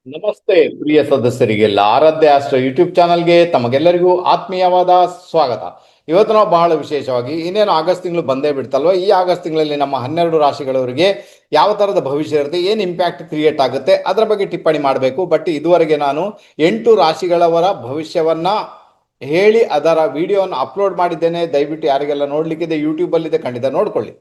ನಮಸ್ತೆ ಪ್ರಿಯ ಸದಸ್ಯರಿಗೆಲ್ಲ ಆರಾಧ್ಯ astro YouTube ಚಾನಲ್ಗೆ ತಮಗೆಲ್ಲರಿಗೂ ಆತ್ಮೀಯವಾದ ಸ್ವಾಗತ. ಇವತ್ತು ನಾವು ಬಹಳ ವಿಶೇಷವಾಗಿ ಇನ್ನೇನು ಆಗಸ್ಟ್ ತಿಂಗಳು ಬಂದೇ ಬಿಡ್ತಲ್ವ, ಈ ಆಗಸ್ಟ್ ತಿಂಗಳಲ್ಲಿ ನಮ್ಮ 12 ರಾಶಿಗಳವರಿಗೆ ಯಾವ ತರದ ಭವಿಷ್ಯ ಇರುತ್ತೆ, ಏನು ಇಂಪ್ಯಾಕ್ಟ್ ಕ್ರಿಯೇಟ್ ಆಗುತ್ತೆ ಅದರ ಬಗ್ಗೆ ಟಿಪ್ಪಣಿ ಮಾಡಬೇಕು. ಬಟ್ ಇದುವರೆಗೆ ನಾನು 8 ರಾಶಿಗಳವರ ಭವಿಷ್ಯವನ್ನ ಹೇಳಿ ಅದರ ವಿಡಿಯೋವನ್ನು ಅಪ್ಲೋಡ್ ಮಾಡಿದ್ದೇನೆ. ದಯವಿಟ್ಟು ಯಾರಿಗೆಲ್ಲ ನೋಡ್ಲಿಕ್ಕಿದೆ ಯೂಟ್ಯೂಬ್ ಅಲ್ಲಿದೆ, ಖಂಡಿತ ನೋಡ್ಕೊಳ್ಳಿ.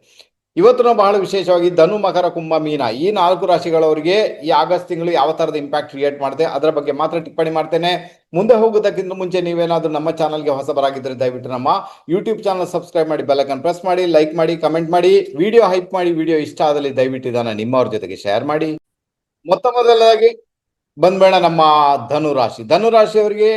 ಇವತ್ತು ನಾವು ಬಹಳ ವಿಶೇಷವಾಗಿ ಧನು, ಮಕರ, ಕುಂಭ, ಮೀನ ಈ 4 ರಾಶಿಗಳವರಿಗೆ ಈ ಆಗಸ್ಟ್ ತಿಂಗಳು ಯಾವ ತರದ ಇಂಪ್ಯಾಕ್ಟ್ ಕ್ರಿಯೇಟ್ ಮಾಡುತ್ತೆ ಅದರ ಬಗ್ಗೆ ಮಾತ್ರ ಟಿಪ್ಪಣಿ ಮಾಡ್ತೇನೆ. ಮುಂದೆ ಹೋಗೋದಕ್ಕಿಂತ ಮುಂಚೆ ನೀವೇನಾದ್ರೂ ನಮ್ಮ ಚಾನಲ್ಗೆ ಹೊಸಬರಾಗಿದ್ದರೆ ದಯವಿಟ್ಟು ನಮ್ಮ ಯೂಟ್ಯೂಬ್ ಚಾನಲ್ ಸಬ್ಸ್ಕ್ರೈಬ್ ಮಾಡಿ, ಬೆಲ್ ಐಕಾನ್ ಪ್ರೆಸ್ ಮಾಡಿ, ಲೈಕ್ ಮಾಡಿ, ಕಮೆಂಟ್ ಮಾಡಿ, ವಿಡಿಯೋ ಹೈಪ್ ಮಾಡಿ. ವಿಡಿಯೋ ಇಷ್ಟ ಆದಲ್ಲಿ ದಯವಿಟ್ಟು ಇದನ್ನ ನಿಮ್ಮವ್ರ ಜೊತೆಗೆ ಶೇರ್ ಮಾಡಿ. ಮೊದಲದಾಗಿ ಬಂದ್ಬೇಡ ನಮ್ಮ ಧನುರಾಶಿಯವರಿಗೆ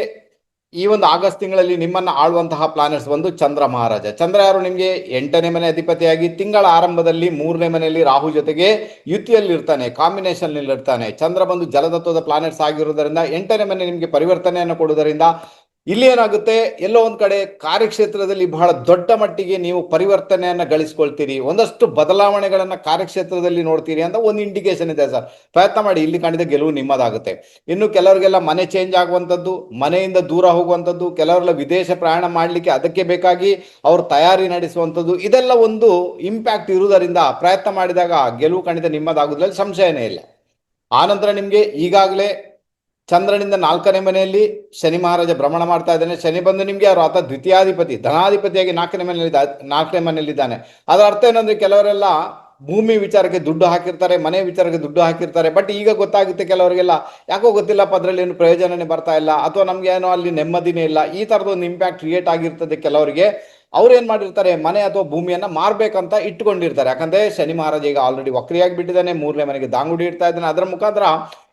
ಈ ಒಂದು ಆಗಸ್ಟ್ ತಿಂಗಳಲ್ಲಿ ನಿಮ್ಮನ್ನ ಆಳುವಂತಹ ಪ್ಲಾನೆಟ್ಸ್ ಬಂದು ಚಂದ್ರ ಮಹಾರಾಜ. ಚಂದ್ರ ಯಾರು? ನಿಮಗೆ 8ನೇ ಮನೆ ಅಧಿಪತಿಯಾಗಿ ತಿಂಗಳ ಆರಂಭದಲ್ಲಿ 3ನೇ ಮನೆಯಲ್ಲಿ ರಾಹು ಜೊತೆಗೆ ಯುತಿಯಲ್ಲಿ ಇರ್ತಾನೆ, ಕಾಂಬಿನೇಷನ್ ಇರ್ತಾನೆ. ಚಂದ್ರ ಬಂದು ಜಲತತ್ವದ ಪ್ಲಾನೆಟ್ಸ್ ಆಗಿರುವುದರಿಂದ 8ನೇ ಮನೆ ನಿಮಗೆ ಪರಿವರ್ತನೆಯನ್ನು ಕೊಡುವುದರಿಂದ ಇಲ್ಲಿ ಏನಾಗುತ್ತೆ, ಎಲ್ಲೋ ಒಂದ್ ಕಡೆ ಕಾರ್ಯಕ್ಷೇತ್ರದಲ್ಲಿ ಬಹಳ ದೊಡ್ಡ ಮಟ್ಟಿಗೆ ನೀವು ಪರಿವರ್ತನೆಯನ್ನ ಗಳಿಸ್ಕೊಳ್ತೀರಿ, ಒಂದಷ್ಟು ಬದಲಾವಣೆಗಳನ್ನ ಕಾರ್ಯಕ್ಷೇತ್ರದಲ್ಲಿ ನೋಡ್ತೀರಿ ಅಂತ ಒಂದು ಇಂಡಿಕೇಶನ್ ಇದೆ ಸರ್. ಪ್ರಯತ್ನ ಮಾಡಿ, ಇಲ್ಲಿ ಕಾಣಿದ ಗೆಲುವು ನಿಮ್ಮದಾಗುತ್ತೆ. ಇನ್ನು ಕೆಲವರಿಗೆಲ್ಲ ಮನೆ ಚೇಂಜ್ ಆಗುವಂಥದ್ದು, ಮನೆಯಿಂದ ದೂರ ಹೋಗುವಂಥದ್ದು, ಕೆಲವರೆಲ್ಲ ವಿದೇಶ ಪ್ರಯಾಣ ಮಾಡಲಿಕ್ಕೆ ಅದಕ್ಕೆ ಬೇಕಾಗಿ ಅವರು ತಯಾರಿ ನಡೆಸುವಂಥದ್ದು, ಇದೆಲ್ಲ ಒಂದು ಇಂಪ್ಯಾಕ್ಟ್ ಇರುವುದರಿಂದ ಪ್ರಯತ್ನ ಮಾಡಿದಾಗ ಗೆಲುವು ಖಂಡಿತ ನಿಮ್ಮದಾಗುವುದ್ರಲ್ಲಿ ಸಂಶಯನೇ ಇಲ್ಲ. ಆನಂತರ ನಿಮಗೆ ಈಗಾಗಲೇ ಚಂದ್ರನಿಂದ 4ನೇ ಮನೆಯಲ್ಲಿ ಶನಿ ಮಹಾರಾಜ ಭ್ರಮಣ ಮಾಡ್ತಾ ಇದ್ದಾನೆ. ಶನಿ ಬಂದು ನಿಮ್ಗೆ ಯಾರು ಆತ ದ್ವಿತೀಯಾಧಿಪತಿ, ಧನಾಧಿಪತಿಯಾಗಿ 4ನೇ ಮನೆಯಲ್ಲಿದ್ದಾನೆ. ಅದರ ಅರ್ಥ ಏನಂದ್ರೆ ಕೆಲವರೆಲ್ಲ ಭೂಮಿ ವಿಚಾರಕ್ಕೆ ದುಡ್ಡು ಹಾಕಿರ್ತಾರೆ, ಮನೆ ವಿಚಾರಕ್ಕೆ ದುಡ್ಡು ಹಾಕಿರ್ತಾರೆ. ಬಟ್ ಈಗ ಗೊತ್ತಾಗುತ್ತೆ ಕೆಲವರಿಗೆಲ್ಲ ಯಾಕೋ ಗೊತ್ತಿಲ್ಲಪ್ಪ, ಅದರಲ್ಲಿ ಏನು ಪ್ರಯೋಜನನೇ ಬರ್ತಾ ಇಲ್ಲ, ಅಥವಾ ನಮ್ಗೆ ಏನೋ ಅಲ್ಲಿ ನೆಮ್ಮದಿನೇ ಇಲ್ಲ, ಈ ತರದ ಒಂದು ಇಂಪ್ಯಾಕ್ಟ್ ಕ್ರಿಯೇಟ್ ಆಗಿರ್ತದೆ ಕೆಲವರಿಗೆ. ಅವ್ರು ಏನ್ ಮಾಡಿರ್ತಾರೆ, ಮನೆ ಅಥವಾ ಭೂಮಿಯನ್ನ ಮಾರ್ಬೇಕಂತ ಇಟ್ಕೊಂಡಿರ್ತಾರೆ. ಯಾಕಂದ್ರೆ ಶನಿ ಮಹಾರಾಜ ಈಗ ಆಲ್ರೆಡಿ ವಕ್ರಿಯಾಗಿ ಬಿಟ್ಟಿದ್ದಾನೆ, 3ನೇ ಮನೆಗೆ ದಾಂಗುಡಿ ಇಡ್ತಾ ಇದ್ದಾನೆ. ಅದರ ಮುಖಾಂತರ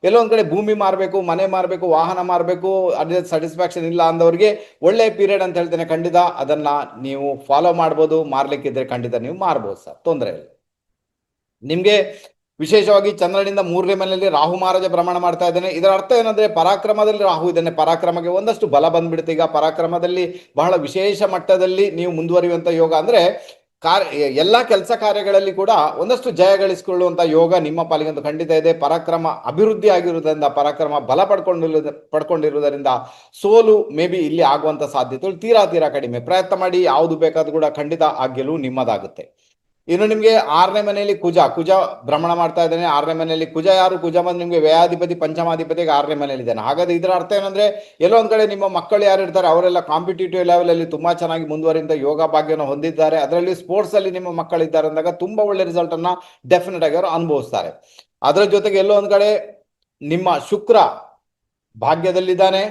ಎಲ್ಲೊಂದ್ ಕಡೆ ಭೂಮಿ ಮಾರಬೇಕು, ಮನೆ ಮಾರಬೇಕು, ವಾಹನ ಮಾರಬೇಕು, ಅದೇ ಸ್ಯಾಟಿಸ್ಫ್ಯಾಕ್ಷನ್ ಇಲ್ಲ ಅಂದವ್ರಿಗೆ ಒಳ್ಳೆ ಪೀರಿಯಡ್ ಅಂತ ಹೇಳ್ತೇನೆ. ಖಂಡಿತ ಅದನ್ನ ನೀವು ಫಾಲೋ ಮಾಡ್ಬೋದು, ಮಾರ್ಲಿಕ್ಕಿದ್ರೆ ಖಂಡಿತ ನೀವು ಮಾರ್ಬೋದು ಸರ್, ತೊಂದರೆ ಇಲ್ಲ. ನಿಮ್ಗೆ ವಿಶೇಷವಾಗಿ ಚಂದ್ರನಿಂದ 3ನೇ ಮನೆಯಲ್ಲಿ ರಾಹು ಮಹಾರಾಜ ಭ್ರಮಣ ಮಾಡ್ತಾ ಇದ್ದಾನೆ. ಇದರ ಅರ್ಥ ಏನಂದ್ರೆ ಪರಾಕ್ರಮದಲ್ಲಿ ರಾಹು ಇದ್ದಾನೆ, ಪರಾಕ್ರಮಕ್ಕೆ ಒಂದಷ್ಟು ಬಲ ಬಂದ್ಬಿಡುತ್ತೆ. ಈಗ ಪರಾಕ್ರಮದಲ್ಲಿ ಬಹಳ ವಿಶೇಷ ಮಟ್ಟದಲ್ಲಿ ನೀವು ಮುಂದುವರಿಯುವಂತ ಯೋಗ, ಅಂದ್ರೆ ಎಲ್ಲಾ ಕೆಲಸ ಕಾರ್ಯಗಳಲ್ಲಿ ಕೂಡ ಒಂದಷ್ಟು ಜಯ ಗಳಿಸಿಕೊಳ್ಳುವಂತ ಯೋಗ ನಿಮ್ಮ ಪಾಲಿಗಂತೂ ಖಂಡಿತ ಇದೆ. ಪರಾಕ್ರಮ ಅಭಿವೃದ್ಧಿ ಆಗಿರುವುದರಿಂದ, ಪರಾಕ್ರಮ ಬಲ ಪಡ್ಕೊಂಡಿರುವುದರಿಂದ ಸೋಲು ಮೇ ಬಿ ಇಲ್ಲಿ ಆಗುವಂತ ಸಾಧ್ಯತೆಗಳು ತೀರಾ ಕಡಿಮೆ. ಪ್ರಯತ್ನ ಮಾಡಿ, ಯಾವುದು ಬೇಕಾದ್ರೂ ಕೂಡ ಖಂಡಿತ ಆ ಗೆಲುವು ನಿಮ್ಮದಾಗುತ್ತೆ. ಇನ್ನು ನಿಮ್ಗೆ 6ನೇ ಮನೆಯಲ್ಲಿ ಕುಜ ಭ್ರಮಣ ಮಾಡ್ತಾ ಇದ್ದಾನೆ. 6ನೇ ಮನೆಯಲ್ಲಿ ಕುಜ ಯಾರು? ಕುಜ ಬಂದು ನಿಮ್ಗೆ ವ್ಯಯಾಧಿಪತಿ, ಪಂಚಮಾಧಿಪತಿಗೆ 6ನೇ ಮನೆಯಲ್ಲಿ ಇದ್ದಾನೆ. ಹಾಗಾದ್ರೆ ಇದರ ಅರ್ಥ ಏನಂದ್ರೆ ಎಲ್ಲೋ ಒಂದ್ ಕಡೆ ನಿಮ್ಮ ಮಕ್ಕಳು ಯಾರು ಇರ್ತಾರೆ ಅವರೆಲ್ಲ ಕಾಂಪಿಟೇಟಿವ್ ಲೆವೆಲ್ ಅಲ್ಲಿ ತುಂಬಾ ಚೆನ್ನಾಗಿ ಮುಂದುವರಿದ ಯೋಗ ಭಾಗ್ಯವನ್ನು ಹೊಂದಿದ್ದಾರೆ. ಅದರಲ್ಲಿ ಸ್ಪೋರ್ಟ್ಸ್ ಅಲ್ಲಿ ನಿಮ್ಮ ಮಕ್ಕಳಿದ್ದಾರೆ ಅಂದಾಗ ತುಂಬಾ ಒಳ್ಳೆ ರಿಸಲ್ಟ್ ಅನ್ನ ಡೆಫಿನೆಟ್ ಆಗಿ ಅವರು ಅನುಭವಿಸ್ತಾರೆ. ಅದರ ಜೊತೆಗೆ ಎಲ್ಲೋ ಒಂದ್ ಕಡೆ ನಿಮ್ಮ ಶುಕ್ರ ಭಾಗ್ಯದಲ್ಲಿದ್ದಾನೆ,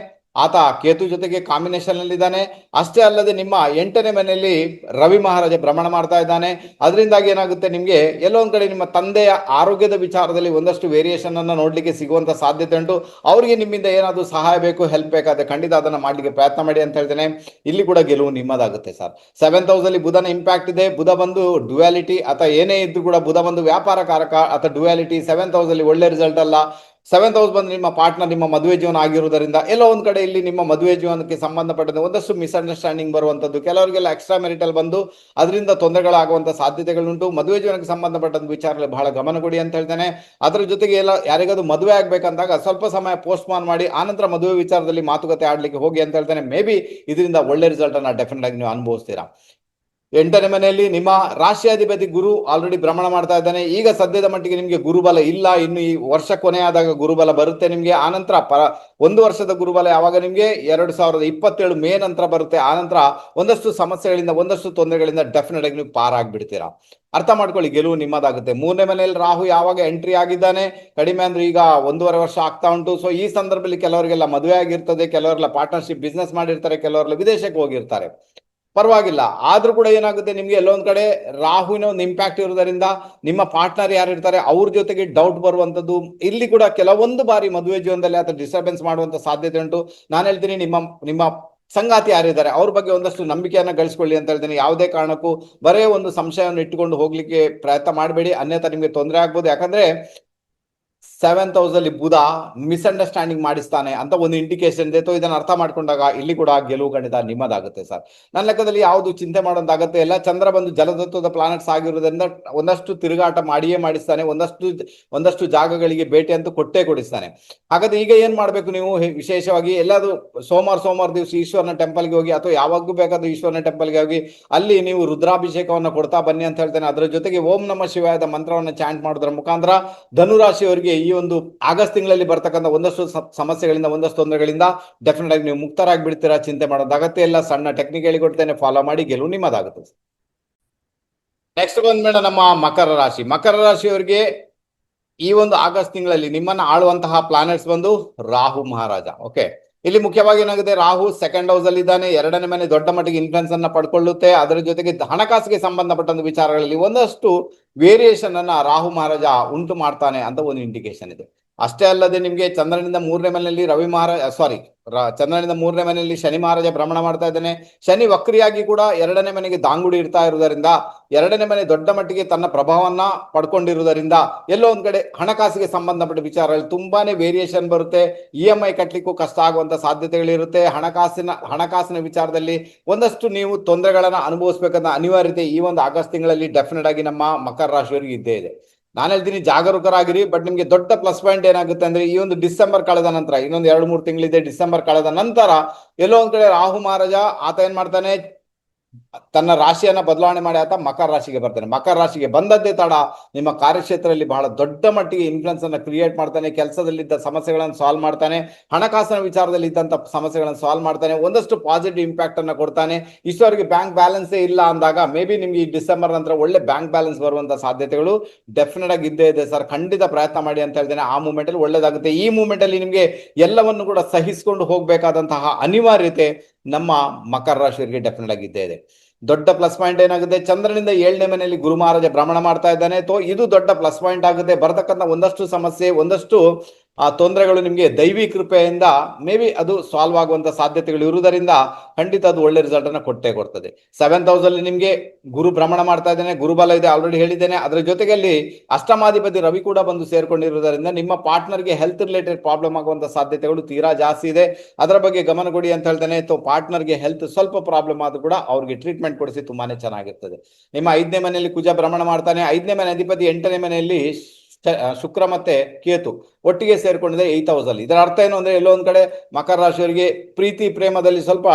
ಆತ ಕೇತು ಜೊತೆಗೆ ಕಾಂಬಿನೇಷನ್ ನಲ್ಲಿದ್ದಾನೆ. ಅಷ್ಟೇ ಅಲ್ಲದೆ ನಿಮ್ಮ 8ನೇ ಮನೆಯಲ್ಲಿ ರವಿ ಮಹಾರಾಜ ಭ್ರಮಣ ಮಾಡ್ತಾ ಇದ್ದಾನೆ. ಅದರಿಂದಾಗಿ ಏನಾಗುತ್ತೆ, ನಿಮ್ಗೆ ಎಲ್ಲೋ ಒಂದ್ ಕಡೆ ನಿಮ್ಮ ತಂದೆಯ ಆರೋಗ್ಯದ ವಿಚಾರದಲ್ಲಿ ಒಂದಷ್ಟು ವೇರಿಯೇಷನ್ ಅನ್ನ ನೋಡ್ಲಿಕ್ಕೆ ಸಿಗುವಂತ ಸಾಧ್ಯತೆ ಉಂಟು. ಅವ್ರಿಗೆ ನಿಮ್ಮಿಂದ ಏನಾದ್ರು ಸಹಾಯ ಬೇಕು, ಹೆಲ್ಪ್ ಬೇಕಾದ್ರೆ ಖಂಡಿತ ಅದನ್ನ ಮಾಡ್ಲಿಕ್ಕೆ ಪ್ರಯತ್ನ ಮಾಡಿ ಅಂತ ಹೇಳ್ತೇನೆ. ಇಲ್ಲಿ ಕೂಡ ಗೆಲುವು ನಿಮ್ಮದಾಗುತ್ತೆ ಸರ್. 7th ಹೌಸ್ ಅಲ್ಲಿ ಬುಧನ ಇಂಪ್ಯಾಕ್ಟ್ ಇದೆ. ಬುಧ ಬಂದು ಡ್ಯುಯಾಲಿಟಿ, ಅಥವಾ ಏನೇ ಇದ್ರು ಕೂಡ ಬುಧ ಬಂದು ವ್ಯಾಪಾರ ಕಾರಕ ಅಥವಾ ಡ್ಯುಯಾಲಿಟಿ. 7th ಹೌಸ್ ಅಲ್ಲಿ ಒಳ್ಳೆ ರಿಸಲ್ಟ್ ಅಲ್ಲ. 7th ಹೌಸ್ ಬಂದು ನಿಮ್ಮ ಪಾರ್ಟ್ನರ್, ನಿಮ್ಮ ಮದುವೆ ಜೀವನ ಆಗಿರುವುದರಿಂದ ಎಲ್ಲೋ ಒಂದ್ ಕಡೆ ಇಲ್ಲಿ ನಿಮ್ಮ ಮದುವೆ ಜೀವನಕ್ಕೆ ಸಂಬಂಧಪಟ್ಟಂತೆ ಒಂದಷ್ಟು ಮಿಸ್ಅಂಡರ್ಸ್ಟ್ಯಾಂಡಿಂಗ್ ಬರುವಂತದ್ದು, ಕೆಲವರಿಗೆಲ್ಲ ಎಕ್ಸ್ಟ್ರಾ ಮೆರಿಟಲ್ ಬಂದು ಅದರಿಂದ ತೊಂದರೆಗಳಾಗುವಂತ ಸಾಧ್ಯತೆಗಳುಂಟು. ಮದುವೆ ಜೀವನಕ್ಕೆ ಸಂಬಂಧಪಟ್ಟಂತ ವಿಚಾರದಲ್ಲಿ ಬಹಳ ಗಮನ ಕೊಡಿ ಅಂತ ಹೇಳ್ತೇನೆ. ಅದರ ಜೊತೆಗೆ ಎಲ್ಲ ಯಾರಿಗಾದ್ರು ಮದುವೆ ಆಗ್ಬೇಕಂದಾಗ ಸ್ವಲ್ಪ ಸಮಯ ಪೋಸ್ಟ್ಮಾನ್ ಮಾಡಿ ಆನಂತರ ಮದುವೆ ವಿಚಾರದಲ್ಲಿ ಮಾತುಕತೆ ಆಡ್ಲಿಕ್ಕೆ ಹೋಗಿ ಅಂತ ಹೇಳ್ತೇನೆ. ಮೇ ಬಿ ಇದರಿಂದ ಒಳ್ಳೆ ರಿಸಲ್ಟ್ ಅನ್ನ ಡೆಫಿನೆಟ್ ಆಗಿ ನೀವು ಅನುಭವಿಸ್ತೀರಾ. 8ನೇ ಮನೆಯಲ್ಲಿ ನಿಮ್ಮ ರಾಶಿಯಾಧಿಪತಿ ಗುರು ಆಲ್ರೆಡಿ ಭ್ರಮಣ ಮಾಡ್ತಾ ಇದ್ದಾನೆ. ಈಗ ಸದ್ಯದ ಮಟ್ಟಿಗೆ ನಿಮ್ಗೆ ಗುರುಬಲ ಇಲ್ಲ. ಇನ್ನು ಈ ವರ್ಷ ಕೊನೆಯಾದಾಗ ಗುರುಬಲ ಬರುತ್ತೆ ನಿಮ್ಗೆ. ಆನಂತರ 1 ವರ್ಷದ ಗುರುಬಲ ಯಾವಾಗ ನಿಮ್ಗೆ 2027 ಮೇ ನಂತರ ಬರುತ್ತೆ. ಆನಂತರ ಒಂದಷ್ಟು ಸಮಸ್ಯೆಗಳಿಂದ, ಒಂದಷ್ಟು ತೊಂದರೆಗಳಿಂದ ಡೆಫಿನೆಟ್ ಆಗಿ ನೀವು ಪಾರಾಗ್ಬಿಡ್ತೀರಾ. ಅರ್ಥ ಮಾಡ್ಕೊಳ್ಳಿ, ಗೆಲುವು ನಿಮ್ಮದಾಗುತ್ತೆ. 3ನೇ ಮನೆಯಲ್ಲಿ ರಾಹು ಯಾವಾಗ ಎಂಟ್ರಿ ಆಗಿದ್ದಾನೆ, ಕಡಿಮೆ ಅಂದ್ರೆ ಈಗ 1.5 ವರ್ಷ ಆಗ್ತಾ ಉಂಟು. ಸೊ ಈ ಸಂದರ್ಭದಲ್ಲಿ ಕೆಲವರಿಗೆಲ್ಲ ಮದುವೆ ಆಗಿರ್ತದೆ, ಕೆಲವರೆಲ್ಲ ಪಾರ್ಟ್ನರ್ಶಿಪ್ ಬಿಸ್ನೆಸ್ ಮಾಡಿರ್ತಾರೆ, ಕೆಲವರೆಲ್ಲ ವಿದೇಶಕ್ಕೆ ಹೋಗಿರ್ತಾರೆ. ಪರವಾಗಿಲ್ಲ, ಆದ್ರೂ ಕೂಡ ಏನಾಗುತ್ತೆ, ನಿಮ್ಗೆ ಎಲ್ಲೊಂದ್ ಕಡೆ ರಾಹುವಿನ ಒಂದು ಇಂಪ್ಯಾಕ್ಟ್ ಇರುವುದರಿಂದ ನಿಮ್ಮ ಪಾರ್ಟ್ನರ್ ಯಾರು ಇರ್ತಾರೆ ಅವ್ರ ಜೊತೆಗೆ ಡೌಟ್ ಬರುವಂತದ್ದು, ಇಲ್ಲಿ ಕೂಡ ಕೆಲವೊಂದು ಬಾರಿ ಮದುವೆ ಜೀವನದಲ್ಲಿ ಅಥವಾ ಡಿಸ್ಟರ್ಬೆನ್ಸ್ ಮಾಡುವಂತ ಸಾಧ್ಯತೆ ಉಂಟು. ನಾನು ಹೇಳ್ತೀನಿ, ನಿಮ್ಮ ಸಂಗಾತಿ ಯಾರಿದ್ದಾರೆ ಅವ್ರ ಬಗ್ಗೆ ಒಂದಷ್ಟು ನಂಬಿಕೆಯನ್ನ ಗಳಿಸ್ಕೊಳ್ಳಿ ಅಂತ ಹೇಳ್ತೀನಿ. ಯಾವುದೇ ಕಾರಣಕ್ಕೂ ಬರೇ ಒಂದು ಸಂಶಯವನ್ನು ಇಟ್ಟುಕೊಂಡು ಹೋಗ್ಲಿಕ್ಕೆ ಪ್ರಯತ್ನ ಮಾಡಬೇಡಿ, ಅನ್ಯथा ನಿಮ್ಗೆ ತೊಂದರೆ ಆಗ್ಬೋದು. ಯಾಕಂದ್ರೆ ಸೆವೆಂತ್ ಹೌಸ್ ಅಲ್ಲಿ ಬುಧ ಮಿಸ್ಅಂಡರ್ಸ್ಟ್ಯಾಂಡಿಂಗ್ ಮಾಡಿಸ್ತಾನೆ ಅಂತ ಒಂದು ಇಂಡಿಕೇಶನ್ ಇದೆ. ಇದನ್ನ ಅರ್ಥ ಮಾಡ್ಕೊಂಡಾಗ ಇಲ್ಲಿ ಕೂಡ ಗೆಲುವು ಖಂಡಿತ ನಿಮ್ಮದಾಗುತ್ತೆ ಸರ್. ನನ್ನ ಲೆಕ್ಕದಲ್ಲಿ ಯಾವುದು ಚಿಂತೆ ಮಾಡೋದಾಗತ್ತೆ ಇಲ್ಲ. ಚಂದ್ರ ಬಂದು ಜಲತತ್ವದ ಪ್ಲಾನೆಟ್ಸ್ ಆಗಿರೋದ್ರಿಂದ ಒಂದಷ್ಟು ತಿರುಗಾಟ ಮಾಡಿಯೇ ಮಾಡಿಸ್ತಾನೆ, ಒಂದಷ್ಟು ಜಾಗಗಳಿಗೆ ಭೇಟಿ ಅಂತೂ ಕೊಟ್ಟೇ ಕೊಡಿಸ್ತಾನೆ. ಹಾಗಾದ್ರೆ ಈಗ ಏನ್ ಮಾಡ್ಬೇಕು ನೀವು, ವಿಶೇಷವಾಗಿ ಎಲ್ಲಾದ್ರೂ ಸೋಮವಾರ ದಿವಸ ಈಶ್ವರನ ಟೆಂಪಲ್ಗೆ ಹೋಗಿ, ಅಥವಾ ಯಾವಾಗೂ ಬೇಕಾದ್ರೂ ಈಶ್ವರನ ಟೆಂಪಲ್ಗೆ ಹೋಗಿ ಅಲ್ಲಿ ನೀವು ರುದ್ರಾಭಿಷೇಕವನ್ನು ಕೊಡ್ತಾ ಬನ್ನಿ ಅಂತ ಹೇಳ್ತೇನೆ. ಅದರ ಜೊತೆಗೆ ಓಂ ನಮಃ ಶಿವಾಯದ ಮಂತ್ರವನ್ನು ಚಾಂಟ್ ಮಾಡೋದ್ರ ಮುಖಾಂತರ ಧನುರಾಶಿಯವರಿಗೆ ಈ ಒಂದು ಆಗಸ್ಟ್ ತಿಂಗಳಲ್ಲಿ ಬರ್ತಕ್ಕಂಥ ಒಂದಷ್ಟು ಸಮಸ್ಯೆಗಳಿಂದ, ಒಂದಷ್ಟು ತೊಂದರೆಗಳಿಂದ ಡೆಫಿನೆಟ್ ಆಗಿ ನೀವು ಮುಕ್ತರಾಗಿ ಬಿಡ್ತೀರಾ. ಚಿಂತೆ ಮಾಡೋದು ಅಗತ್ಯ ಇಲ್ಲ. ಸಣ್ಣ ಟೆಕ್ನಿಕ್ ಹೇಳಿಕೊಡ್ತೇನೆ, ಫಾಲೋ ಮಾಡಿ, ಗೆಲುವು ನಿಮ್ಮದಾಗುತ್ತೆ. ನೆಕ್ಸ್ಟ್ ಬಂದ್ಬೇಡ ನಮ್ಮ ಮಕರ ರಾಶಿ. ಮಕರ ರಾಶಿಯವರಿಗೆ ಈ ಒಂದು ಆಗಸ್ಟ್ ತಿಂಗಳಲ್ಲಿ ನಿಮ್ಮನ್ನ ಆಳುವಂತಹ ಪ್ಲಾನೆಟ್ಸ್ ಬಂದು ರಾಹು ಮಹಾರಾಜ. ಓಕೆ, ಇಲ್ಲಿ ಮುಖ್ಯವಾಗಿ ಏನಾಗಿದೆ, ರಾಹು ಸೆಕೆಂಡ್ ಹೌಸ್ ಅಲ್ಲಿ ಇದ್ದಾನೆ. ಎರಡನೇ ಮನೆ ದೊಡ್ಡ ಮಟ್ಟಿಗೆ ಇನ್ಫ್ಲುಯೆನ್ಸ್ ಅನ್ನ ಪಡ್ಕೊಳ್ಳುತ್ತೆ. ಅದರ ಜೊತೆಗೆ ಹಣಕಾಸಿಗೆ ಸಂಬಂಧಪಟ್ಟಂತ ವಿಚಾರಗಳಲ್ಲಿ ಒಂದಷ್ಟು ವೇರಿಯೇಷನ್ ಅನ್ನ ರಾಹು ಮಹಾರಾಜ ಉಂಟು ಮಾಡ್ತಾನೆ ಅಂತ ಒಂದು ಇಂಡಿಕೇಶನ್ ಇದೆ. ಅಷ್ಟೇ ಅಲ್ಲದೆ ನಿಮಗೆ ಚಂದ್ರನಿಂದ ಮೂರನೇ ಮನೆಯಲ್ಲಿ ಚಂದ್ರನಿಂದ ಮೂರನೇ ಮನೆಯಲ್ಲಿ ಶನಿ ಮಹಾರಾಜ ಭ್ರಮಣ ಮಾಡ್ತಾ ಇದ್ದಾನೆ. ಶನಿ ವಕ್ರಿಯಾಗಿ ಕೂಡ ಎರಡನೇ ಮನೆಗೆ ದಾಂಗುಡಿ ಇರ್ತಾ ಇರುವುದರಿಂದ, ಎರಡನೇ ಮನೆ ದೊಡ್ಡ ಮಟ್ಟಿಗೆ ತನ್ನ ಪ್ರಭಾವವನ್ನ ಪಡ್ಕೊಂಡಿರುವುದರಿಂದ ಎಲ್ಲೋ ಒಂದ್ ಕಡೆ ಹಣಕಾಸಿಗೆ ಸಂಬಂಧಪಟ್ಟ ವಿಚಾರಗಳಲ್ಲಿ ತುಂಬಾನೇ ವೇರಿಯೇಷನ್ ಬರುತ್ತೆ. EMI ಕಟ್ಟಲಿಕ್ಕೂ ಕಷ್ಟ ಆಗುವಂತ ಸಾಧ್ಯತೆಗಳಿರುತ್ತೆ. ಹಣಕಾಸಿನ ವಿಚಾರದಲ್ಲಿ ಒಂದಷ್ಟು ನೀವು ತೊಂದರೆಗಳನ್ನ ಅನುಭವಿಸಬೇಕಂತ ಅನಿವಾರ್ಯತೆ ಈ ಒಂದು ಆಗಸ್ಟ್ ತಿಂಗಳಲ್ಲಿ ಡೆಫಿನೆಟ್ ಆಗಿ ನಮ್ಮ ಮಕರ ರಾಶಿಯವರಿಗೆ ಇದ್ದೇ ಇದೆ. ನಾನು ಹೇಳ್ತೀನಿ, ಜಾಗರೂಕರಾಗಿರಿ. ಬಟ್ ನಿಮ್ಗೆ ದೊಡ್ಡ ಪ್ಲಸ್ ಪಾಯಿಂಟ್ ಏನಾಗುತ್ತೆ ಅಂದ್ರೆ, ಈ ಒಂದು ಡಿಸೆಂಬರ್ ಕಳೆದ ನಂತರ, ಇನ್ನೊಂದು 2-3 ತಿಂಗಳಿದೆ, ಡಿಸೆಂಬರ್ ಕಳೆದ ನಂತರ ಎಲ್ಲೋ ಒಂದ್ ಕಡೆ ರಾಹು ಮಹಾರಾಜ ಆತ ಏನ್ ಮಾಡ್ತಾನೆ, ತನ್ನ ರಾಶಿಯನ್ನ ಬದಲಾವಣೆ ಮಾಡಿ ಆತ ಮಕರ ರಾಶಿಗೆ ಬರ್ತಾನೆ. ಮಕರ ರಾಶಿಗೆ ಬಂದದ್ದೇ ತಡ ನಿಮ್ಮ ಕಾರ್ಯಕ್ಷೇತ್ರದಲ್ಲಿ ಬಹಳ ದೊಡ್ಡ ಮಟ್ಟಿಗೆ ಇನ್ಫ್ಲುಯೆನ್ಸ್ ಅನ್ನ ಕ್ರಿಯೇಟ್ ಮಾಡ್ತಾನೆ. ಕೆಲಸದಲ್ಲಿದ್ದ ಸಮಸ್ಯೆಗಳನ್ನು ಸಾಲ್ವ್ ಮಾಡ್ತಾನೆ. ಹಣಕಾಸಿನ ವಿಚಾರದಲ್ಲಿ ಇದ್ದಂತ ಸಮಸ್ಯೆಗಳನ್ನು ಸಾಲ್ವ್ ಮಾಡ್ತಾನೆ. ಒಂದಷ್ಟು ಪಾಸಿಟಿವ್ ಇಂಪ್ಯಾಕ್ಟ್ ಅನ್ನ ಕೊಡ್ತಾನೆ. ಇಷ್ಟವರೆಗೆ ಬ್ಯಾಂಕ್ ಬ್ಯಾಲೆನ್ಸೇ ಇಲ್ಲ ಅಂದಾಗ ಮೇ ಬಿ ನಿಮ್ಗೆ ಈ ಡಿಸೆಂಬರ್ ನಂತರ ಒಳ್ಳೆ ಬ್ಯಾಂಕ್ ಬ್ಯಾಲೆನ್ಸ್ ಬರುವಂತ ಸಾಧ್ಯತೆಗಳು ಡೆಫಿನೆಟ್ ಆಗಿ ಇದ್ದೇ ಇದೆ ಸರ್. ಖಂಡಿತ ಪ್ರಯತ್ನ ಮಾಡಿ ಅಂತ ಹೇಳ್ತೇನೆ. ಆ ಮೂಮೆಂಟ್ ಅಲ್ಲಿ ಒಳ್ಳೇದಾಗುತ್ತೆ. ಈ ಮೂಮೆಂಟ್ ಅಲ್ಲಿ ನಿಮ್ಗೆ ಎಲ್ಲವನ್ನು ಕೂಡ ಸಹಿಸಿಕೊಂಡು ಹೋಗ್ಬೇಕಾದಂತಹ ಅನಿವಾರ್ಯತೆ ನಮ್ಮ ಮಕರ ರಾಶಿಯವರಿಗೆ ಡೆಫಿನೆಟ್ ಆಗಿ ಇದ್ದೇ ಇದೆ. ದೊಡ್ಡ ಪ್ಲಸ್ ಪಾಯಿಂಟ್ ಏನಾಗುತ್ತೆ, ಚಂದ್ರನಿಂದ 7ನೇ ಮನೆಯಲ್ಲಿ ಗುರು ಮಹಾರಾಜ ಭ್ರಮಣ ಮಾಡ್ತಾ ಇದ್ದಾನೆ. ಇದು ದೊಡ್ಡ ಪ್ಲಸ್ ಪಾಯಿಂಟ್ ಆಗುತ್ತೆ. ಬರತಕ್ಕಂಥ ಒಂದಷ್ಟು ಸಮಸ್ಯೆ, ಒಂದಷ್ಟು ತೊಂದರೆಗಳು ನಿಮಗೆ ದೈವಿ ಕೃಪೆಯಿಂದ ಮೇ ಬಿ ಅದು ಸಾಲ್ವ್ ಆಗುವಂತ ಸಾಧ್ಯತೆಗಳು ಇರುವುದರಿಂದ ಖಂಡಿತ ಅದು ಒಳ್ಳೆ ರಿಸಲ್ಟ್ ಅನ್ನ ಕೊಟ್ಟೇ ಕೊಡ್ತದೆ. 7th ಹೌಸ್ ಅಲ್ಲಿ ನಿಮ್ಗೆ ಗುರು ಭ್ರಮಣ ಮಾಡ್ತಾ ಇದ್ದೇನೆ, ಗುರುಬಲ ಇದೆ, ಆಲ್ರೆಡಿ ಹೇಳಿದ್ದೇನೆ. ಅದರ ಜೊತೆಗೆ ಅಲ್ಲಿ ಅಷ್ಟಮಾಧಿಪತಿ ರವಿ ಕೂಡ ಬಂದು ಸೇರ್ಕೊಂಡಿರುವುದರಿಂದ ನಿಮ್ಮ ಪಾರ್ಟ್ನರ್ಗೆ ಹೆಲ್ತ್ ರಿಲೇಟೆಡ್ ಪ್ರಾಬ್ಲಮ್ ಆಗುವಂತ ಸಾಧ್ಯತೆಗಳು ತೀರಾ ಜಾಸ್ತಿ ಇದೆ. ಅದರ ಬಗ್ಗೆ ಗಮನ ಕೊಡಿ ಅಂತ ಹೇಳ್ತೇನೆ. ಪಾರ್ಟ್ನರ್ಗೆ ಹೆಲ್ತ್ ಸ್ವಲ್ಪ ಪ್ರಾಬ್ಲಮ್ ಆದ್ರೂ ಕೂಡ ಅವ್ರಿಗೆ ಟ್ರೀಟ್ಮೆಂಟ್ ಕೊಡಿಸಿ ತುಂಬಾನೇ ಚೆನ್ನಾಗಿರ್ತದೆ. ನಿಮ್ಮ 5ನೇ ಮನೆಯಲ್ಲಿ ಕುಜ ಭ್ರಮಣ ಮಾಡ್ತಾನೆ. 5ನೇ ಮನೆ ಅಧಿಪತಿ 8ನೇ ಮನೆಯಲ್ಲಿ ಶುಕ್ರ ಮತ್ತೆ ಕೇತು ಒಟ್ಟಿಗೆ ಸೇರ್ಕೊಂಡಿದೆ 8th ಹೌಸ್ ಅಲ್ಲಿ. ಇದರ ಅರ್ಥ ಏನು ಅಂದ್ರೆ, ಎಲ್ಲೋ ಒಂದ್ ಕಡೆ ಮಕರ ರಾಶಿಯವರಿಗೆ ಪ್ರೀತಿ ಪ್ರೇಮದಲ್ಲಿ ಸ್ವಲ್ಪ